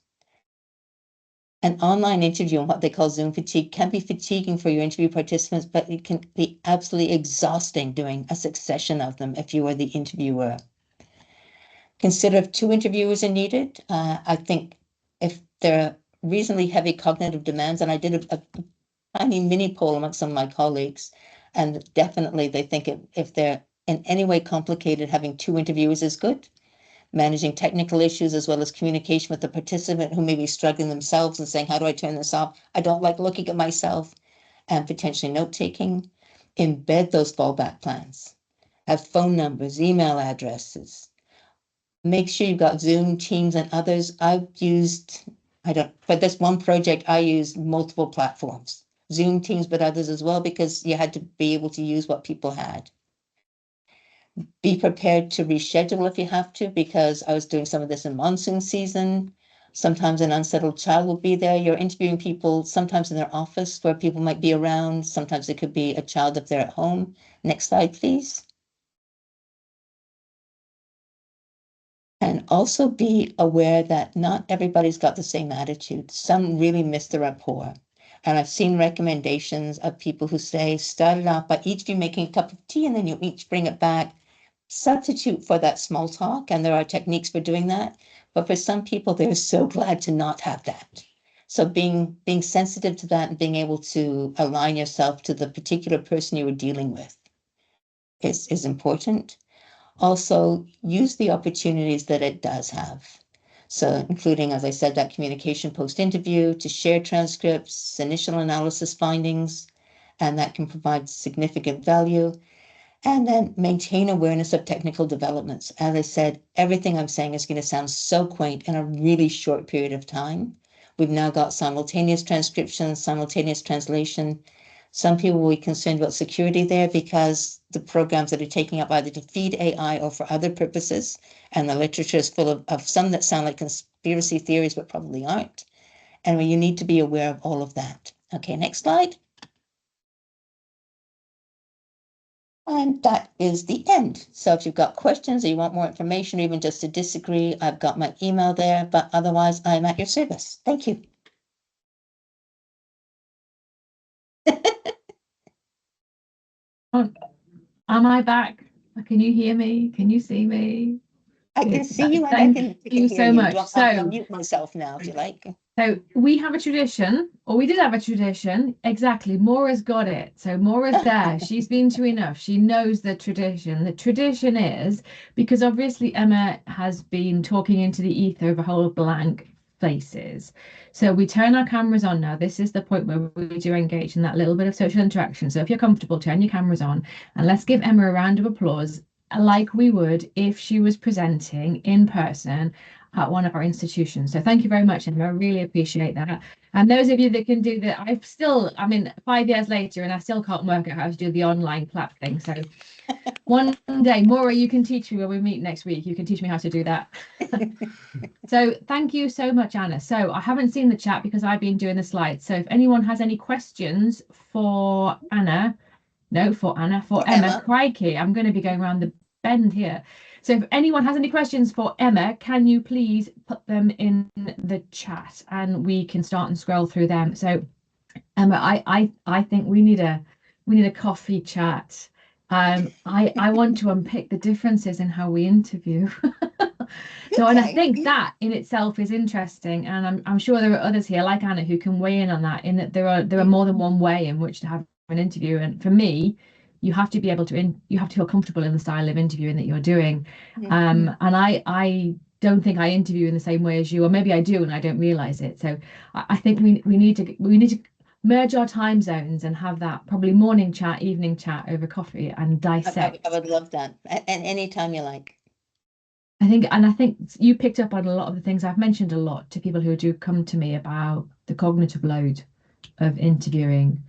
An online interview and what they call Zoom fatigue can be fatiguing for your interview participants, but it can be absolutely exhausting doing a succession of them if you are the interviewer. Consider if 2 interviewers are needed. I think if there are reasonably heavy cognitive demands, and I did a tiny mini poll amongst some of my colleagues, and definitely they think if they're in any way complicated, having 2 interviewers is good. Managing technical issues as well as communication with the participant who may be struggling themselves and saying, how do I turn this off? I don't like looking at myself, and potentially note-taking. Embed those fallback plans. Have phone numbers, email addresses. Make sure you've got Zoom, Teams, and others. For this one project, I used multiple platforms, Zoom, Teams, but others as well, because you had to be able to use what people had. Be prepared to reschedule if you have to, because I was doing some of this in monsoon season. Sometimes an unsettled child will be there. You're interviewing people, sometimes in their office where people might be around. Sometimes it could be a child if they're at home. Next slide, please. And also be aware that not everybody's got the same attitude. Some really miss the rapport. And I've seen recommendations of people who say, start it off by each of you making a cup of tea and then you each bring it back. Substitute for that small talk. And there are techniques for doing that. But for some people, they're so glad to not have that. So being sensitive to that and being able to align yourself to the particular person you were dealing with is important. Also, use the opportunities that it does have. So including, as I said, that communication post-interview to share transcripts, initial analysis findings, and that can provide significant value. And then maintain awareness of technical developments. As I said, everything I'm saying is going to sound so quaint in a really short period of time. We've now got simultaneous transcription, simultaneous translation. Some people will be concerned about security there because the programs that are taking up either to feed AI or for other purposes, and the literature is full of some that sound like conspiracy theories, but probably aren't. And you need to be aware of all of that. Okay, next slide. And that is the end. So if you've got questions or you want more information, or even just to disagree, I've got my email there, but otherwise I'm at your service. Thank you. Oh, am I back? Can you hear me? Can you see me? I can see you and Thank I can you hear so you. much. I'll mute myself now if you like. So we have a tradition, or we did have a tradition. Exactly. Maura's got it. So Maura's there. She's been to enough. She knows the tradition. The tradition is because obviously Emma has been talking into the ether of a whole blank faces. So we turn our cameras on now. This is the point where we do engage in that little bit of social interaction. So if you're comfortable, turn your cameras on and let's give Emma a round of applause like we would if she was presenting in person at one of our institutions. So thank you very much, Emma. I really appreciate that. And those of you that can do that, I mean, 5 years later, and I still can't work out how to do the online clap thing. So one day, Maura, you can teach me when we meet next week. You can teach me how to do that. So thank you so much, Anna. So I haven't seen the chat because I've been doing the slides. So if anyone has any questions for Anna, no, for Emma, crikey, I'm going to be going around the bend here. So if anyone has any questions for Emma, can you please put them in the chat and we can start and scroll through them. So Emma, I think we need a coffee chat. I want to unpick the differences in how we interview. So, and I think that in itself is interesting, and I'm sure there are others here like Anna who can weigh in on that. In that there are more than one way in which to have an interview, and for me, you have to be able to you have to feel comfortable in the style of interviewing that you're doing. And I don't think I interview in the same way as you, or maybe I do and I don't realize it. So I think we need to merge our time zones and have that probably morning chat, evening chat over coffee and dissect. I would love that. And anytime you like. I think you picked up on a lot of the things I've mentioned a lot to people who do come to me about the cognitive load of interviewing.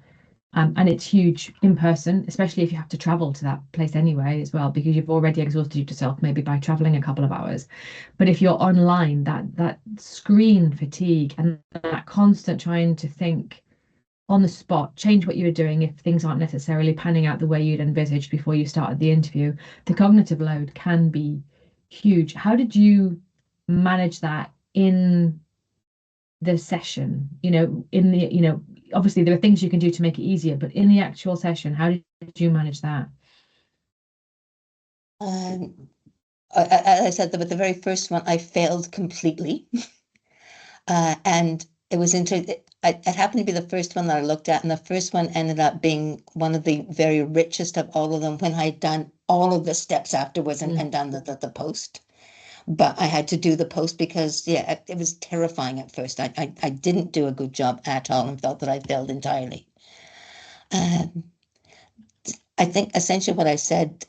And it's huge in person, especially if you have to travel to that place anyway as well, because you've already exhausted yourself maybe by traveling a couple of hours. But if you're online, that screen fatigue and that constant trying to think on the spot, change what you were doing if things aren't necessarily panning out the way you'd envisaged before you started the interview, the cognitive load can be huge. How did you manage that in the session? Obviously there are things you can do to make it easier, but in the actual session, how did you manage that? As I said, with the very first one, I failed completely. And it was it happened to be the first one that I looked at, and the first one ended up being one of the very richest of all of them when I had done all of the steps afterwards and done the post. But I had to do the post because, yeah, it was terrifying at first. I didn't do a good job at all and felt that I failed entirely. I think essentially what I said,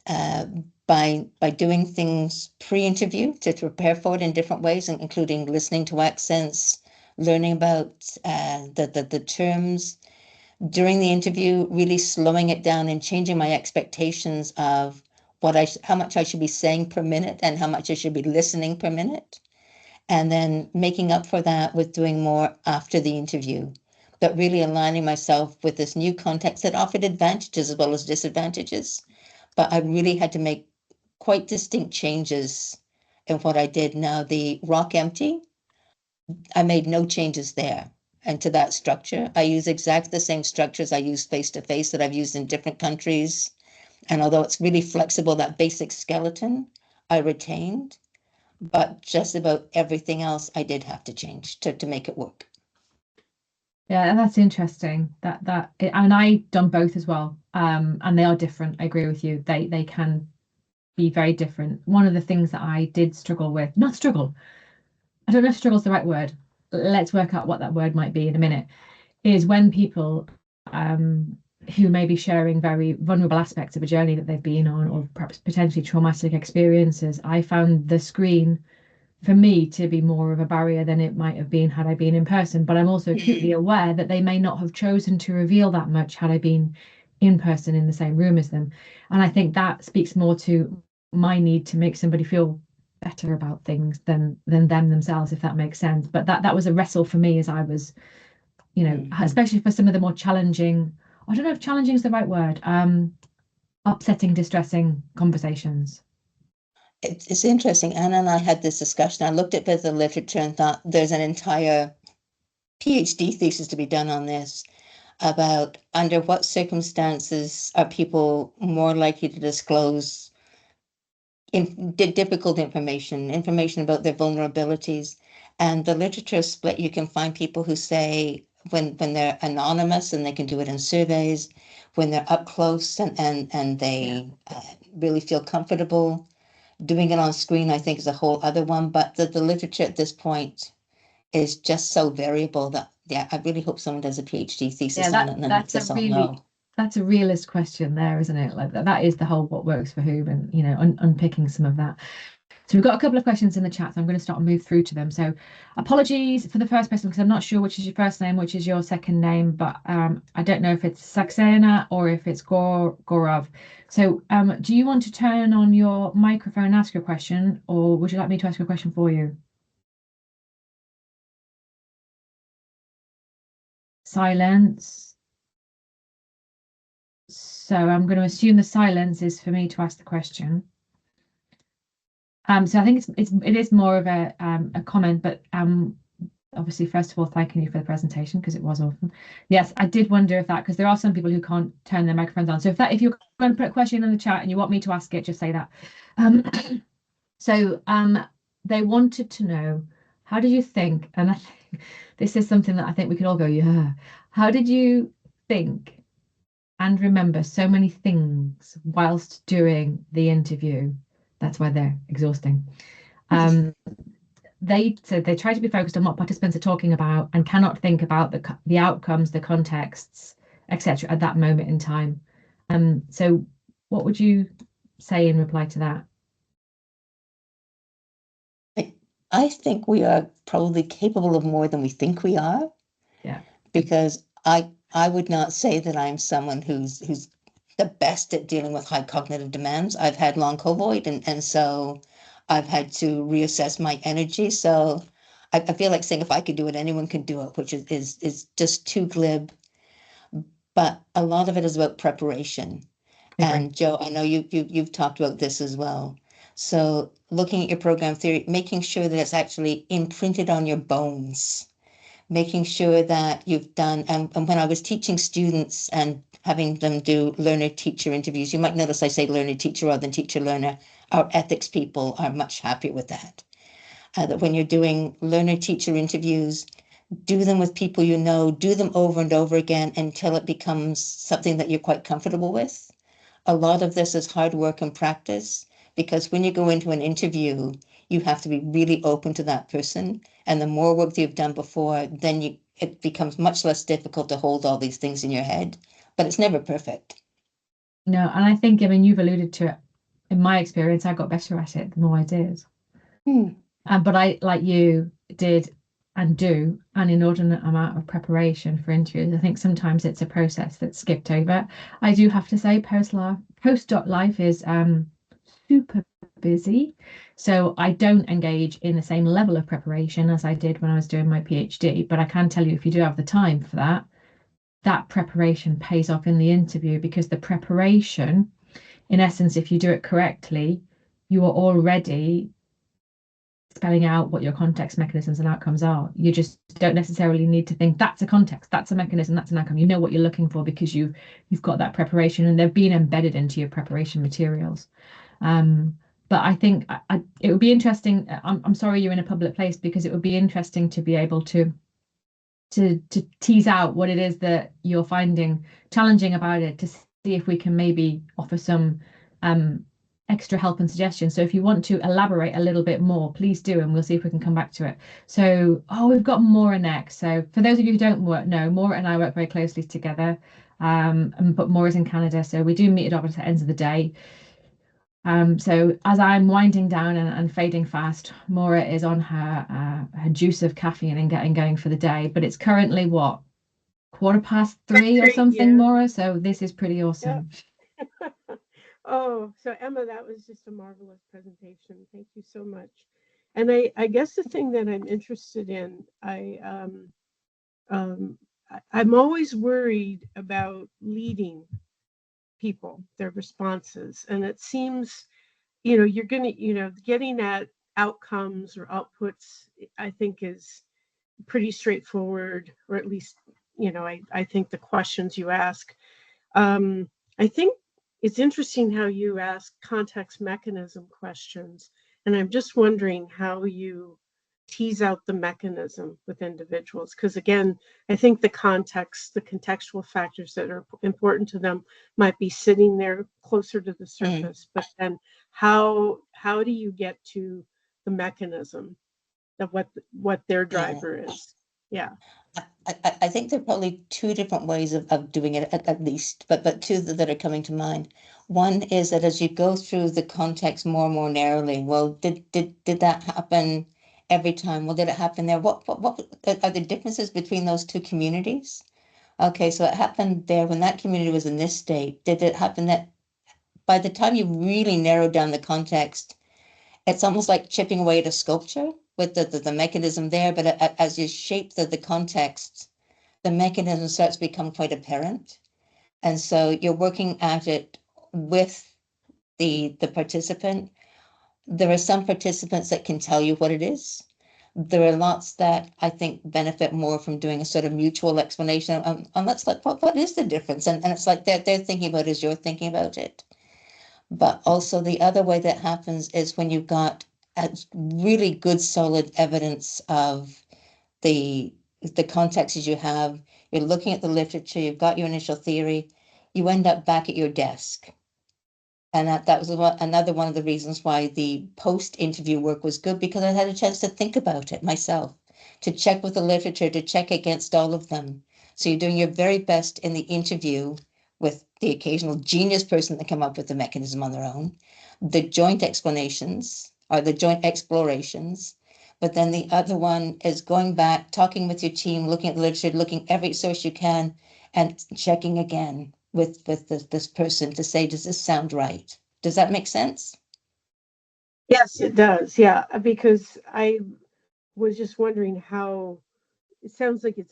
by doing things pre-interview to prepare for it in different ways, including listening to accents, learning about the terms during the interview, really slowing it down and changing my expectations of how much I should be saying per minute and how much I should be listening per minute, and then making up for that with doing more after the interview, but really aligning myself with this new context that offered advantages as well as disadvantages. But I really had to make quite distinct changes in what I did. Now, the rock empty, I made no changes there. And to that structure, I use exactly the same structures I use face to face that I've used in different countries. And although it's really flexible, that basic skeleton I retained, but just about everything else I did have to change to make it work. Yeah, that's interesting. And I've done both as well. And they are different. I agree with you. They can be very different. One of the things that I did struggle with, not struggle, I don't know if struggle is the right word. Let's work out what that word might be in a minute, is when people who may be sharing very vulnerable aspects of a journey that they've been on, or perhaps potentially traumatic experiences, I found the screen for me to be more of a barrier than it might have been had I been in person. But I'm also acutely aware that they may not have chosen to reveal that much had I been in person in the same room as them. And I think that speaks more to my need to make somebody feel better about things than them themselves, if that makes sense. But that was a wrestle for me as I was, Mhm. especially for some of the more challenging, I don't know if challenging is the right word, upsetting, distressing conversations. It's interesting. Anna and I had this discussion. I looked at the literature and thought there's an entire PhD thesis to be done on this about under what circumstances are people more likely to disclose difficult information about their vulnerabilities. And the literature is split. You can find people who say when they're anonymous and they can do it in surveys, when they're up close and Yeah. they really feel comfortable doing it on screen, I think is a whole other one. But the literature at this point is just so variable that, yeah, I really hope someone does a PhD Yeah, thesis on it and then lets us all know. that's a realist question there, isn't it? Like that is the whole what works for whom, and unpicking some of that. So we've got a couple of questions in the chat, so I'm going to start and move through to them. So apologies for the first person because I'm not sure which is your first name, which is your second name, but I don't know if it's Saxena or if it's Gorov. So do you want to turn on your microphone and ask your question, or would you like me to ask a question for you? Silence. So I'm going to assume the silence is for me to ask the question. So I think it is more of a comment, but obviously, first of all, thanking you for the presentation because it was awesome. Yes, I did wonder if that, because there are some people who can't turn their microphones on. So if you're going to put a question in the chat and you want me to ask it, just say that. Um, so they wanted to know, how did you think, and I think this is something that I think we could all go, yeah. How did you think and remember so many things whilst doing the interview? That's why they're exhausting. Um, they said they try to be focused on what participants are talking about and cannot think about the outcomes, the contexts, etc. at that moment in time. So what would you say in reply to that? I, I think we are probably capable of more than we think we are, Yeah, because I would not say that I'm someone who's the best at dealing with high cognitive demands. I've had long COVID and so I've had to reassess my energy. So I feel like saying if I could do it, anyone can do it, which is just too glib. But a lot of it is about preparation. agree. And Joe, I know you've talked about this as well. So looking at your program theory, making sure that it's actually imprinted on your bones, making sure that you've done, and when I was teaching students and having them do learner teacher interviews, you might notice I say learner teacher rather than teacher learner. Our ethics people are much happier with that. That when you're doing learner teacher interviews, do them with people you know, do them over and over again until it becomes something that you're quite comfortable with. A lot of this is hard work and practice, because when you go into an interview, you have to be really open to that person. And the more work that you've done before, then it becomes much less difficult to hold all these things in your head. But it's never perfect. No, and I think, I mean, you've alluded to it. In my experience, I got better at it the more I did. Hmm. But I, like you, did and do an inordinate amount of preparation for interviews. I think sometimes it's a process that's skipped over. I do have to say, postdoc life is super busy. So I don't engage in the same level of preparation as I did when I was doing my PhD. But I can tell you, if you do have the time for that, that preparation pays off in the interview, because the preparation, in essence, if you do it correctly, you are already spelling out what your context mechanisms and outcomes are. You just don't necessarily need to think that's a context, that's a mechanism, that's an outcome. You know what you're looking for because you've got that preparation and they've been embedded into your preparation materials. But I think it would be interesting. I'm sorry you're in a public place, because it would be interesting to be able to tease out what it is that you're finding challenging about it, to see if we can maybe offer some um, extra help and suggestions. So if you want to elaborate a little bit more, please do, and we'll see if we can come back to it. So, we've got Maura next. So for those of you who don't know, Maura and I work very closely together. But Maura's in Canada, so we do meet at opposite ends of the day. So as I'm winding down and fading fast, Maura is on her juice of caffeine and getting going for the day. But it's currently what, 3:15 or Great, something, yeah. Maura. So this is pretty Yep. awesome. Oh, so Emma, that was just a marvelous presentation. Thank you so much. And I guess the thing that I'm interested in, um, I'm always worried about leading people, their responses. And it seems, you're going to, getting at outcomes or outputs, I think is pretty straightforward, or at least, I think the questions you ask. I think it's interesting how you ask context mechanism questions, and I'm just wondering how you tease out the mechanism with individuals. Because again, I think the context, the contextual factors that are important to them might be sitting there closer to the Mm. surface, but then how do you get to the mechanism of what their Yeah. driver is? Yeah. I think there are probably two different ways of doing it at least, but two that are coming to mind. One is that as you go through the context more and more narrowly, well, did that happen every time? Well, did it happen there? What are the differences between those two communities? Okay, so it happened there when that community was in this state. Did it happen that by the time you really narrow down the context, it's almost like chipping away at a sculpture with the mechanism there, but as you shape the context, the mechanism starts to become quite apparent. And so you're working at it with the participant. There are some participants that can tell you what it is. There are lots that I think benefit more from doing a sort of mutual explanation. And that's like, what is the difference? And it's like they're thinking about it as you're thinking about it. But also the other way that happens is when you've got a really good solid evidence of the the contexts you have, you're looking at the literature, you've got your initial theory, you end up back at your desk. And that was another one of the reasons why the post-interview work was good, because I had a chance to think about it myself, to check with the literature, to check against all of them. So you're doing your very best in the interview with the occasional genius person that come up with the mechanism on their own, the joint explanations or the joint explorations. But then the other one is going back, talking with your team, looking at the literature, looking every source you can, and checking again with this person to say, does this sound right? Does that make sense? Yes, it does. Yeah, because I was just wondering how it sounds like it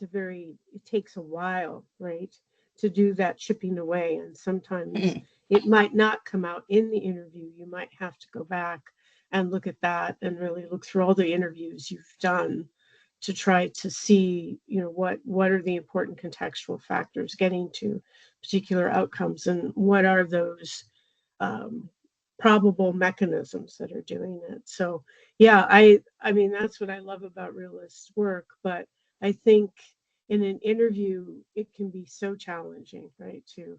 takes a while, right, to do that chipping away. And sometimes Mm. it might not come out in the interview. You might have to go back and look at that and really look through all the interviews you've done to try to see, what are the important contextual factors getting to particular outcomes, and what are those um, probable mechanisms that are doing it. So yeah, I mean that's what I love about realist work, but I think in an interview it can be so challenging, right, to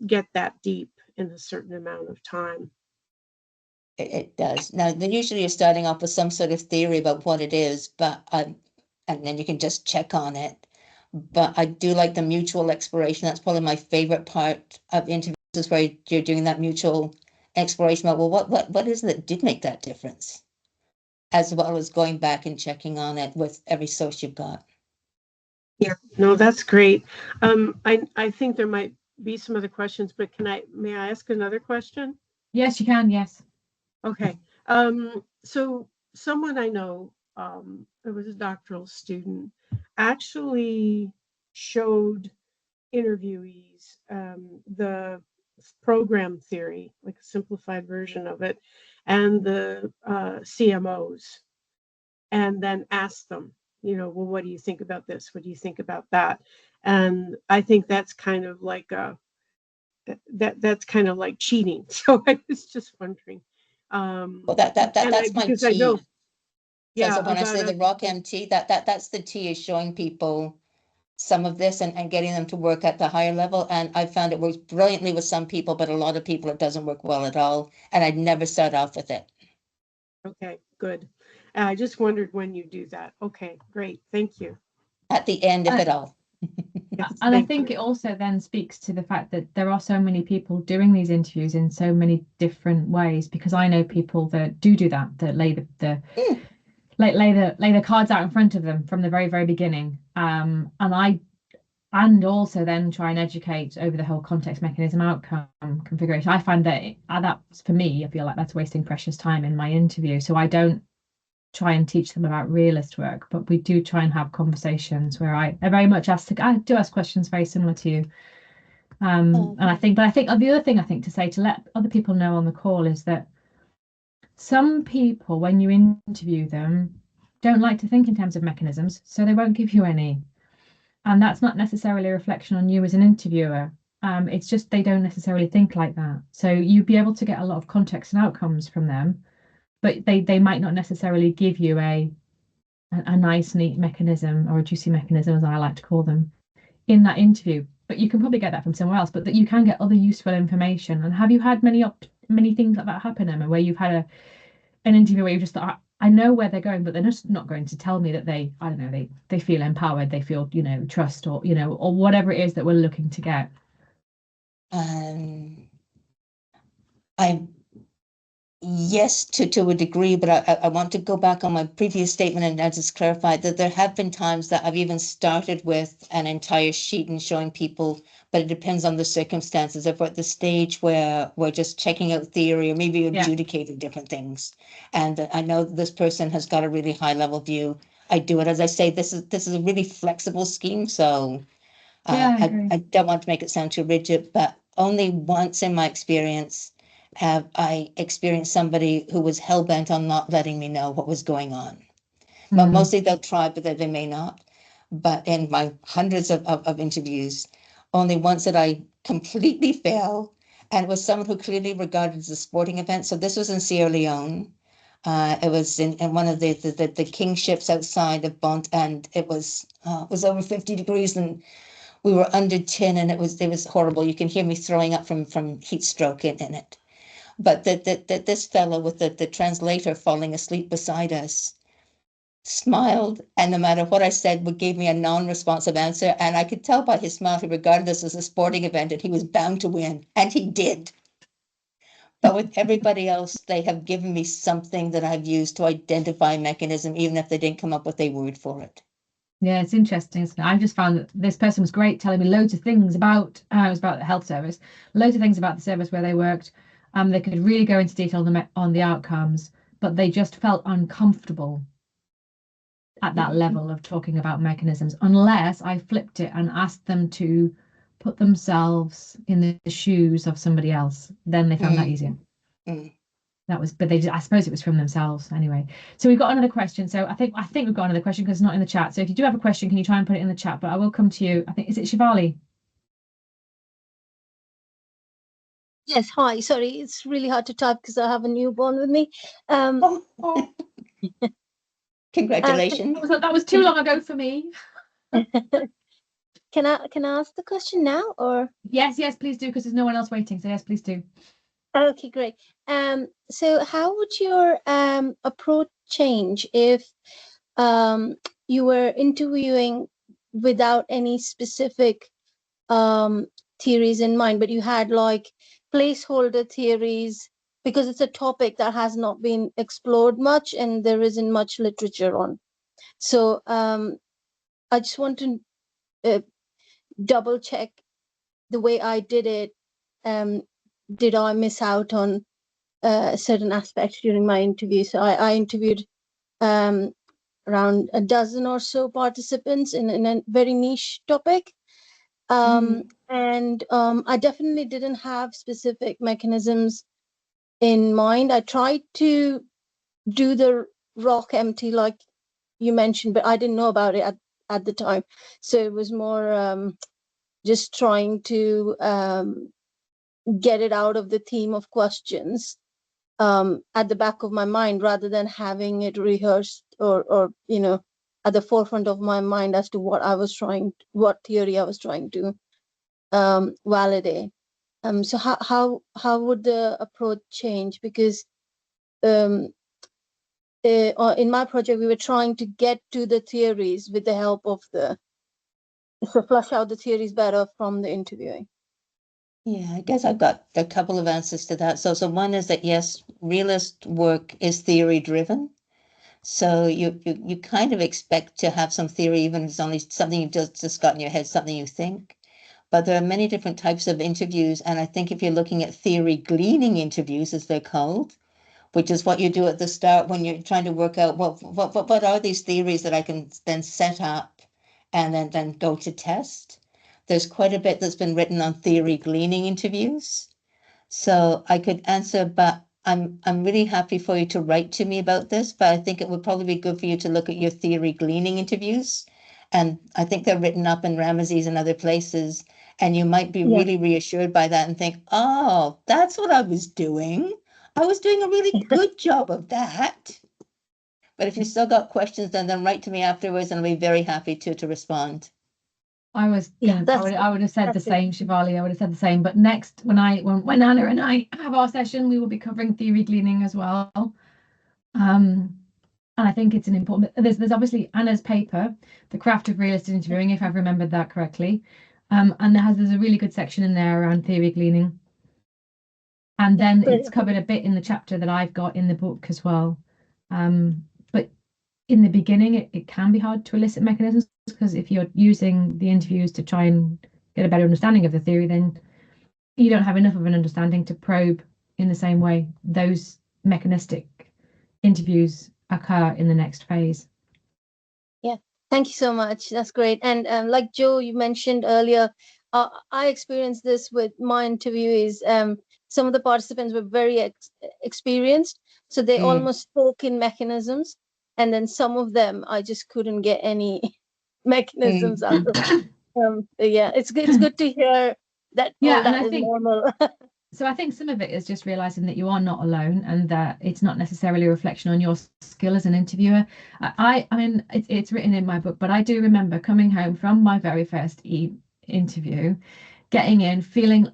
get that deep in a certain amount of time. It does. Now, then usually you're starting off with some sort of theory about what it is, but and then you can just check on it. But I do like the mutual exploration. That's probably my favorite part of interviews, is where you're doing that mutual exploration about, well, what is it that did make that difference? As well as going back and checking on it with every source you've got. Yeah, no, that's great. I think there might be some other questions, but may I ask another question? Yes, you can. Yes. Okay. So someone I know, it was a doctoral student, actually showed interviewees the program theory, like a simplified version of it, and the CMOs, and then asked them, well, what do you think about this? What do you think about that? And I think that's kind of like that's kind of like cheating. So I was just wondering, Well, um, and I that's my because I know, T. So yeah, when I about say the a rock MT, that's the T, is showing people some of this and getting them to work at the higher level. And I found it works brilliantly with some people, but a lot of people it doesn't work well at all. And I'd never start off with it. okay, good. I just wondered when you do that. Okay, great, thank you. At the end of Uh, it all. Yes, And I thank think you. it also then speaks to the fact that there are so many people doing these interviews in so many different ways, because I know people that do that, that lay Mm. lay the cards out in front of them from the very, very beginning. And also then try and educate over the whole context, mechanism, outcome, configuration. I find that that's, for me, I feel like that's wasting precious time in my interview. So I don't try and teach them about realist work, but we do try and have conversations where I very much I do ask questions very similar to you. And I think the other thing I think to say, to let other people know on the call, is that some people, when you interview them, don't like to think in terms of mechanisms, so they won't give you any. And that's not necessarily a reflection on you as an interviewer. It's just they don't necessarily think like that. So you'd be able to get a lot of context and outcomes from them, but they might not necessarily give you a nice, neat mechanism, or a juicy mechanism, as I like to call them, in that interview. But you can probably get that from somewhere else, but that you can get other useful information. And have you had many things like that happen, Emma, where you've had an interview where you just thought, I know where they're going, but they're just not going to tell me that I don't know, they feel empowered, they feel, trust, or, or whatever it is that we're looking to get. I Yes, to a degree, but I want to go back on my previous statement and just clarify that there have been times that I've even started with an entire sheet and showing people, but it depends on the circumstances. If we're at the stage where we're just checking out theory or maybe adjudicating different things, and I know this person has got a really high level view, I do it. As I say, this is a really flexible scheme, so I don't want to make it sound too rigid, but only once in my experience have I experienced somebody who was hell-bent on not letting me know what was going on. But mostly they'll try, but they may not. But in my hundreds of interviews, only once did I completely fail. And it was someone who clearly regarded it as a sporting event. So this was in Sierra Leone. It was in one of the king ships outside of Bont, and it was over 50 degrees, and we were under 10, and it was horrible. You can hear me throwing up from heat stroke in it. But this fellow with the translator falling asleep beside us smiled, and no matter what I said, would give me a non-responsive answer. And I could tell by his smile he regarded this as a sporting event, and he was bound to win, and he did. But with everybody else, they have given me something that I've used to identify a mechanism, even if they didn't come up with a word for it. Yeah, it's interesting, isn't it? I just found that this person was great, telling me loads of things about it was about the health service, loads of things about the service where they worked. They could really go into detail on the outcomes, but they just felt uncomfortable at that level of talking about mechanisms, unless I flipped it and asked them to put themselves in the shoes of somebody else. Then they found that easier. That was, but I suppose it was from themselves anyway. So we've got another question. So I think we've got another question because it's not in the chat. So if you do have a question, can you try and put it in the chat? But I will come to you. I think, is it Shivali? Yes, hi. Sorry, it's really hard to type because I have a newborn with me. Congratulations. That was too long ago for me. Can I ask the question now, or? Yes, please do, because there's no one else waiting. So yes, please do. Okay, great. So how would your approach change if you were interviewing without any specific theories in mind, but you had like placeholder theories, because it's a topic that has not been explored much and there isn't much literature on. So I just want to double check the way I did it. Did I miss out on certain aspects during my interview? So I interviewed around a dozen or so participants in a very niche topic. And I definitely didn't have specific mechanisms in mind. I tried to do the rock empty, like you mentioned, but I didn't know about it at the time. So it was more just trying to get it out of the theme of questions at the back of my mind, rather than having it rehearsed or at the forefront of my mind as to what theory I was trying to validate. So how would the approach change? Because in my project, we were trying to get to the theories with the help of the So flush out the theories better from the interviewing. Yeah, I guess I've got a couple of answers to that. So one is that yes, realist work is theory driven. So you kind of expect to have some theory, even if it's only something you've just got in your head, something you think. But there are many different types of interviews, and I think if you're looking at theory gleaning interviews, as they're called, which is what you do at the start when you're trying to work out what are these theories that I can then set up and then go to test. There's quite a bit that's been written on theory gleaning interviews. So I could answer, but I'm really happy for you to write to me about this, but I think it would probably be good for you to look at your theory gleaning interviews. And I think they're written up in Ramesses and other places. And you might be really reassured by that and think, oh, that's what I was doing. I was doing a really good job of that. But if you still got questions, then write to me afterwards, and I'll be very happy to respond. I would have said the same, Shivali. I would have said the same. But next, when Anna and I have our session, we will be covering theory gleaning as well. And I think it's an important. There's obviously Anna's paper, The Craft of Realist Interviewing, if I've remembered that correctly. And there's a really good section in there around theory gleaning. And then it's covered a bit in the chapter that I've got in the book as well. But in the beginning, it can be hard to elicit mechanisms, because if you're using the interviews to try and get a better understanding of the theory, then you don't have enough of an understanding to probe in the same way. Those mechanistic interviews occur in the next phase. Yeah, thank you so much. That's great. And like Joe, you mentioned earlier, I experienced this with my interviewees. Some of the participants were very experienced, so they almost spoke in mechanisms, and then some of them I just couldn't get any mechanisms out of. Yeah, it's good to hear that all that is normal. So I think some of it is just realizing that you are not alone, and that it's not necessarily a reflection on your skill as an interviewer. I mean, it's written in my book, but I do remember coming home from my very first interview, getting in, feeling,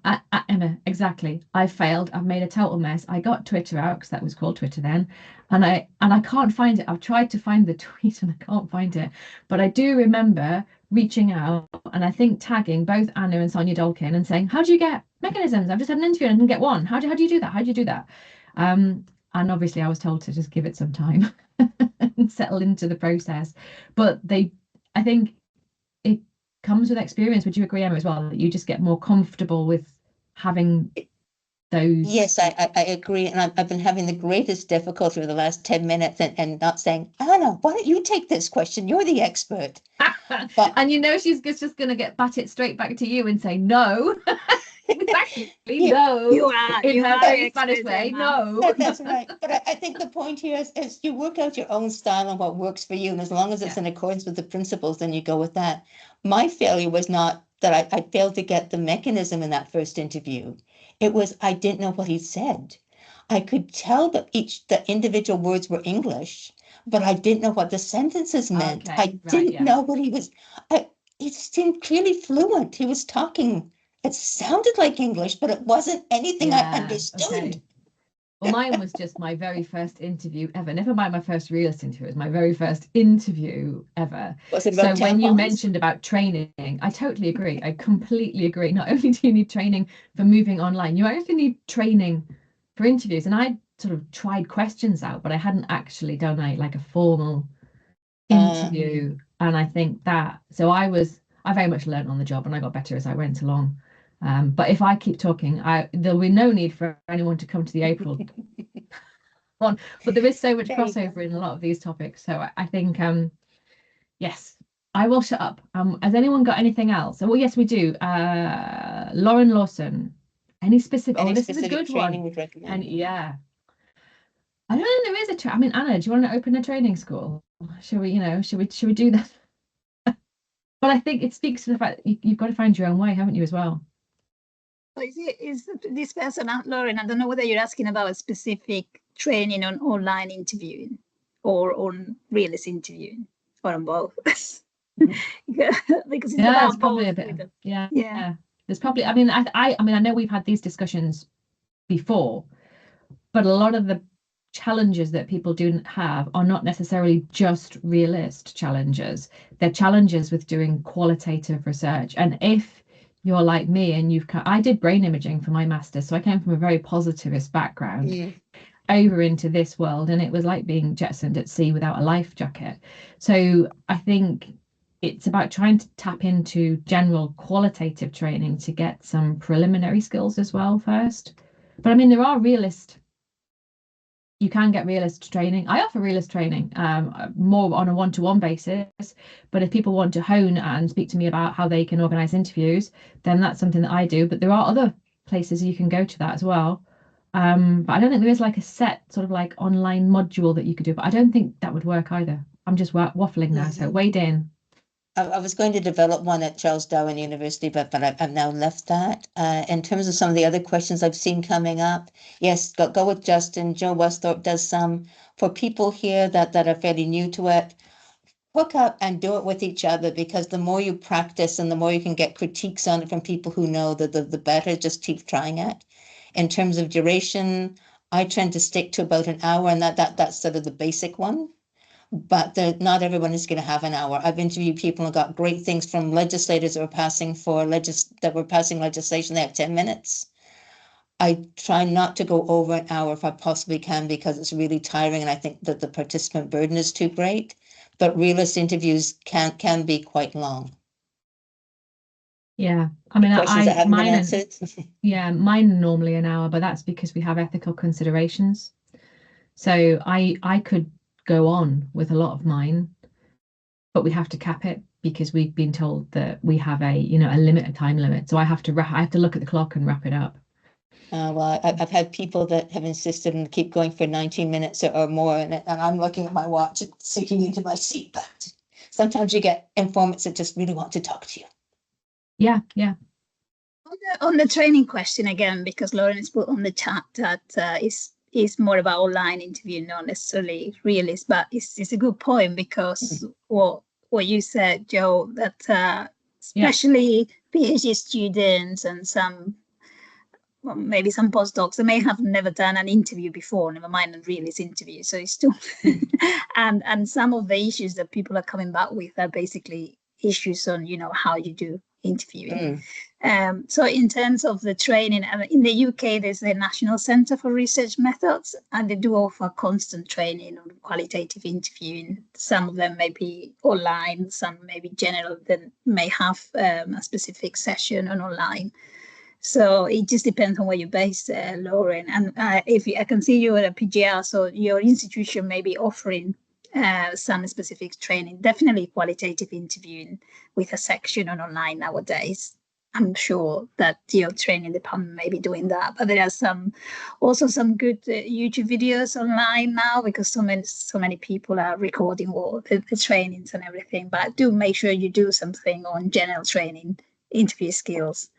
Emma, exactly, I failed. I've made a total mess. I got Twitter out, because that was called Twitter then, and I can't find it. I've tried to find the tweet and I can't find it, but I do remember reaching out and I think tagging both Anna and Sonia Dolkin and saying, how do you get mechanisms? I've just had an interview and I didn't get one. How do you do that? How do you do that? And obviously I was told to just give it some time and settle into the process. But I think it comes with experience. Would you agree, Emma, as well, that you just get more comfortable with having those? Yes, I agree. And I've been having the greatest difficulty over the last 10 minutes and not saying, Anna, why don't you take this question? You're the expert. But, and she's just going to get it straight back to you and say, no. Exactly. No. You are very Spanish way. No. That's right. But I think the point here is you work out your own style and what works for you. And as long as it's in accordance with the principles, then you go with that. My failure was not that I failed to get the mechanism in that first interview. It was I didn't know what he said. I could tell that the individual words were English, but I didn't know what the sentences meant. I didn't know what he was. He seemed clearly fluent. He was talking. It sounded like English, but it wasn't anything I understood. Okay. Well, mine was just my very first interview ever. Never mind my first realist interview. It was my very first interview ever. Was it about so when you mentioned about training, I totally agree. I completely agree. Not only do you need training for moving online, you actually need training for interviews. And I sort of tried questions out, but I hadn't actually done a formal interview. And I think that, so I very much learned on the job, and I got better as I went along. But if I keep talking, there'll be no need for anyone to come to the April one. But there is so much crossover in a lot of these topics. So I think, yes, I will shut up. Has anyone got anything else? Well, yes, we do. Lauren Lawson. Any specific? This is a good one. Would recommend. And yeah, I don't know. There is I mean, Anna, do you want to open a training school? Should we do that? But I think it speaks to the fact that you've got to find your own way, haven't you, as well? Is this person, Lauren, I don't know whether you're asking about a specific training on online interviewing or on realist interviewing, or on both. Because it's that's probably a bit. Yeah. There's probably. I mean, I know we've had these discussions before, but a lot of the challenges that people do have are not necessarily just realist challenges. They're challenges with doing qualitative research. And if you're like me and I did brain imaging for my master's, so I came from a very positivist background over into this world, and it was like being jettisoned at sea without a life jacket. So I think it's about trying to tap into general qualitative training to get some preliminary skills as well first. But I mean, you can get realist training. I offer realist training more on a one-to-one basis, but if people want to hone and speak to me about how they can organize interviews, then that's something that I do. But there are other places you can go to that as well. But I don't think there is like a set sort of like online module that you could do, but I don't think that would work either. I'm just waffling now, so wade in. I was going to develop one at Charles Darwin University, but I've now left that. In terms of some of the other questions I've seen coming up, yes, go with Justin. Joe Westhorpe does some. For people here that are fairly new to it, hook up and do it with each other, because the more you practice and the more you can get critiques on it from people who know, the better. Just keep trying it. In terms of duration, I tend to stick to about an hour, and that's sort of the basic one. But not everyone is going to have an hour. I've interviewed people and got great things from legislators that were passing legislation. They have 10 minutes. I try not to go over an hour if I possibly can, because it's really tiring, and I think that the participant burden is too great. But realist interviews can be quite long. Yeah, I mean, Questions that haven't been answered? Yeah, mine are normally an hour, but that's because we have ethical considerations. So I could go on with a lot of mine, but we have to cap it because we've been told that we have a time limit. So I have to look at the clock and wrap it up. Well, I've had people that have insisted and keep going for 19 minutes or more, and I'm looking at my watch and sinking into my seat. But sometimes you get informants that just really want to talk to you. Yeah. On the training question again, because Lauren has put on the chat that is more about online interview, not necessarily realist, but it's a good point, because what you said, Joe, that especially PhD students and maybe some postdocs, they may have never done an interview before, never mind a realist interview. So it's still and some of the issues that people are coming back with are basically issues on how you do interviewing. So in terms of the training, in the UK, there's the National Centre for Research Methods, and they do offer constant training on qualitative interviewing. Some of them may be online, some may be general, that may have a specific session on online. So it just depends on where you're based, Lauren. And I can see you at a PGR, so your institution may be offering some specific training, definitely qualitative interviewing with a section on online nowadays. I'm sure that your training department may be doing that, but there are also some good YouTube videos online now, because so many people are recording all the trainings and everything. But do make sure you do something on general training, interview skills,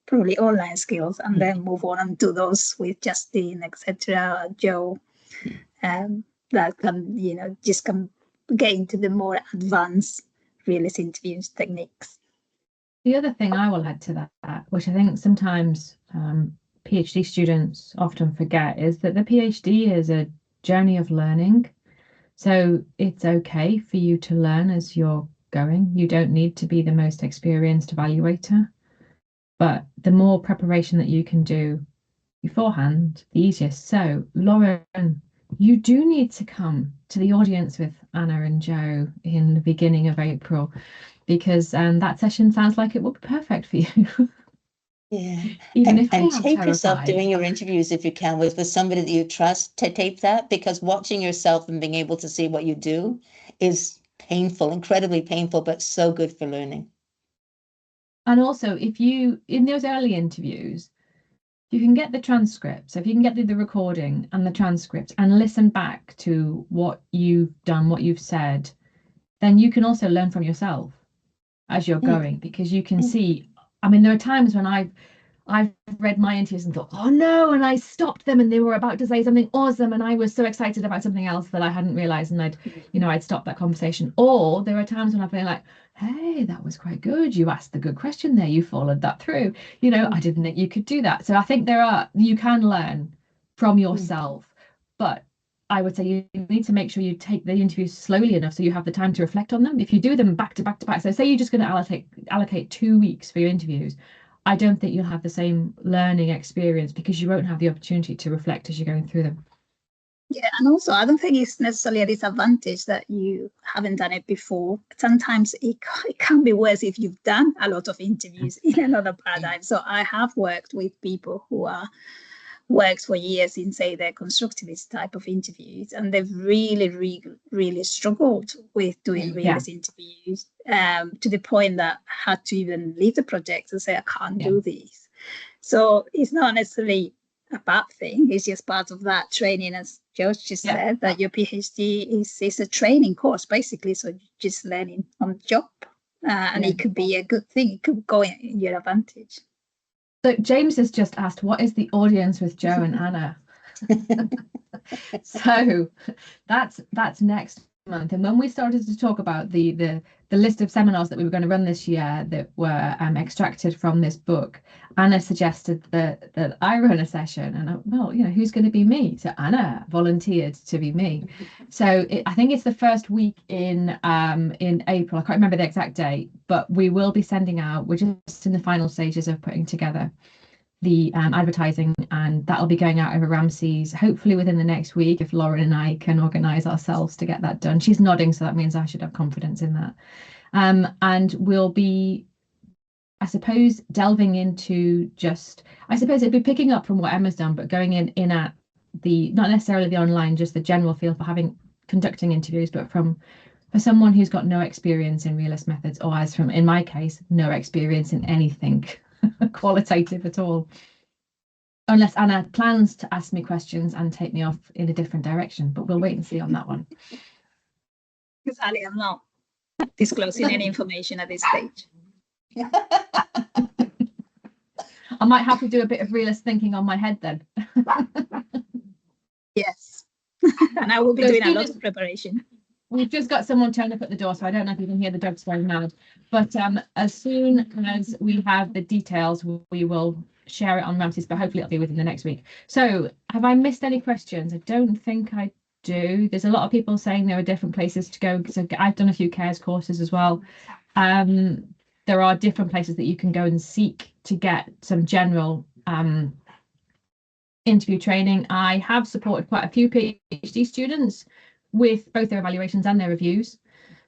probably online skills, and then move on to those with Justine, etc., Joe, that can just get into the more advanced realist interviews techniques. The other thing I will add to that, which I think sometimes PhD students often forget, is that the PhD is a journey of learning. So it's okay for you to learn as you're going. You don't need to be the most experienced evaluator, but the more preparation that you can do beforehand, the easier. So Lauren, you do need to come to the audience with Anna and Joe in the beginning of April, because that session sounds like it will be perfect for you. Yeah. Even if and they are tape yourself terrified. doing your interviews if you can with somebody that you trust to tape that, because watching yourself and being able to see what you do is painful, incredibly painful, but so good for learning. And also, if you, in those early interviews, you can get the transcript. So if you can get the recording and the transcript and listen back to what you've done, what you've said, then you can also learn from yourself as you're going, because you can see, I mean, there are times when I've read my interviews and thought, oh no, and I stopped them and they were about to say something awesome and I was so excited about something else that I hadn't realized, and I'd stopped that conversation. Or there are times when I've been like, hey, that was quite good, you asked the good question there, you followed that through, I didn't think you could do that. So I think you can learn from yourself, but I would say you need to make sure you take the interviews slowly enough so you have the time to reflect on them. If you do them back to back to back, so say you're just going to allocate 2 weeks for your interviews, I don't think you'll have the same learning experience because you won't have the opportunity to reflect as you're going through them. Yeah, and also I don't think it's necessarily a disadvantage that you haven't done it before. Sometimes it can be worse if you've done a lot of interviews in another paradigm. So I have worked with people who are worked for years in, say, their constructivist type of interviews, and they've really struggled with doing realist interviews, to the point that had to even leave the project and say, I can't do these. So it's not necessarily a bad thing. It's just part of that training, as George just said, that your PhD is a training course, basically. So you're just learning on the job, and it could be a good thing. It could go in your advantage. So James has just asked, what is the audience with Joe and Anna? So that's next month. And when we started to talk about the list of seminars that we were going to run this year that were extracted from this book, Anna suggested that I run a session, and well, you know, who's going to be me? So Anna volunteered to be me. So I think it's the first week in April. I can't remember the exact date, but we will be sending out. We're just in the final stages of putting together the advertising, and that'll be going out over Ramsey's hopefully within the next week if Lauren and I can organize ourselves to get that done. She's nodding, so that means I should have confidence in that. And we'll be, I suppose, delving into I suppose it'd be picking up from what Emma's done, but going in at the, not necessarily the online, just the general feel for conducting interviews, but for someone who's got no experience in realist methods, or as in my case, no experience in anything qualitative at all, unless Anna plans to ask me questions and take me off in a different direction, but we'll wait and see on that one. Because Ali, I'm not disclosing any information at this stage. I might have to do a bit of realist thinking on my head then. Yes. And I will be doing a lot of preparation. We've just got someone turned up at the door, so I don't know if you can hear the dogs going mad. But as soon as we have the details, we will share it on Ramsey's, but hopefully it'll be within the next week. So have I missed any questions? I don't think I do. There's a lot of people saying there are different places to go. So I've done a few CARES courses as well. There are different places that you can go and seek to get some general interview training. I have supported quite a few PhD students with both their evaluations and their reviews.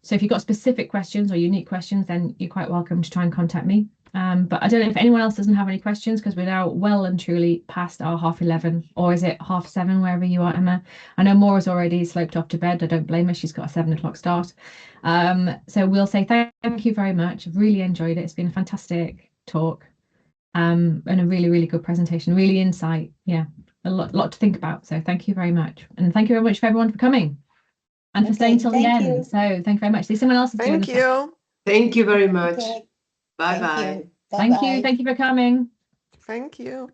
So if you've got specific questions or unique questions, then you're quite welcome to try and contact me. But I don't know if anyone else doesn't have any questions, because we're now well and truly past our 11:30, or is it 7:30 wherever you are, Emma? I know Maura's already sloped off to bed. I don't blame her. She's got a 7 o'clock start. So we'll say thank you very much. I've really enjoyed it. It's been a fantastic talk, and a really good presentation. Really insight. Yeah, a lot to think about. So thank you very much, and thank you very much for everyone for coming. And for staying till the end. So thank you very much. See, someone else is doing Thank you. Thank you very much. Okay. Bye-bye. Thank you. Thank you for coming. Thank you.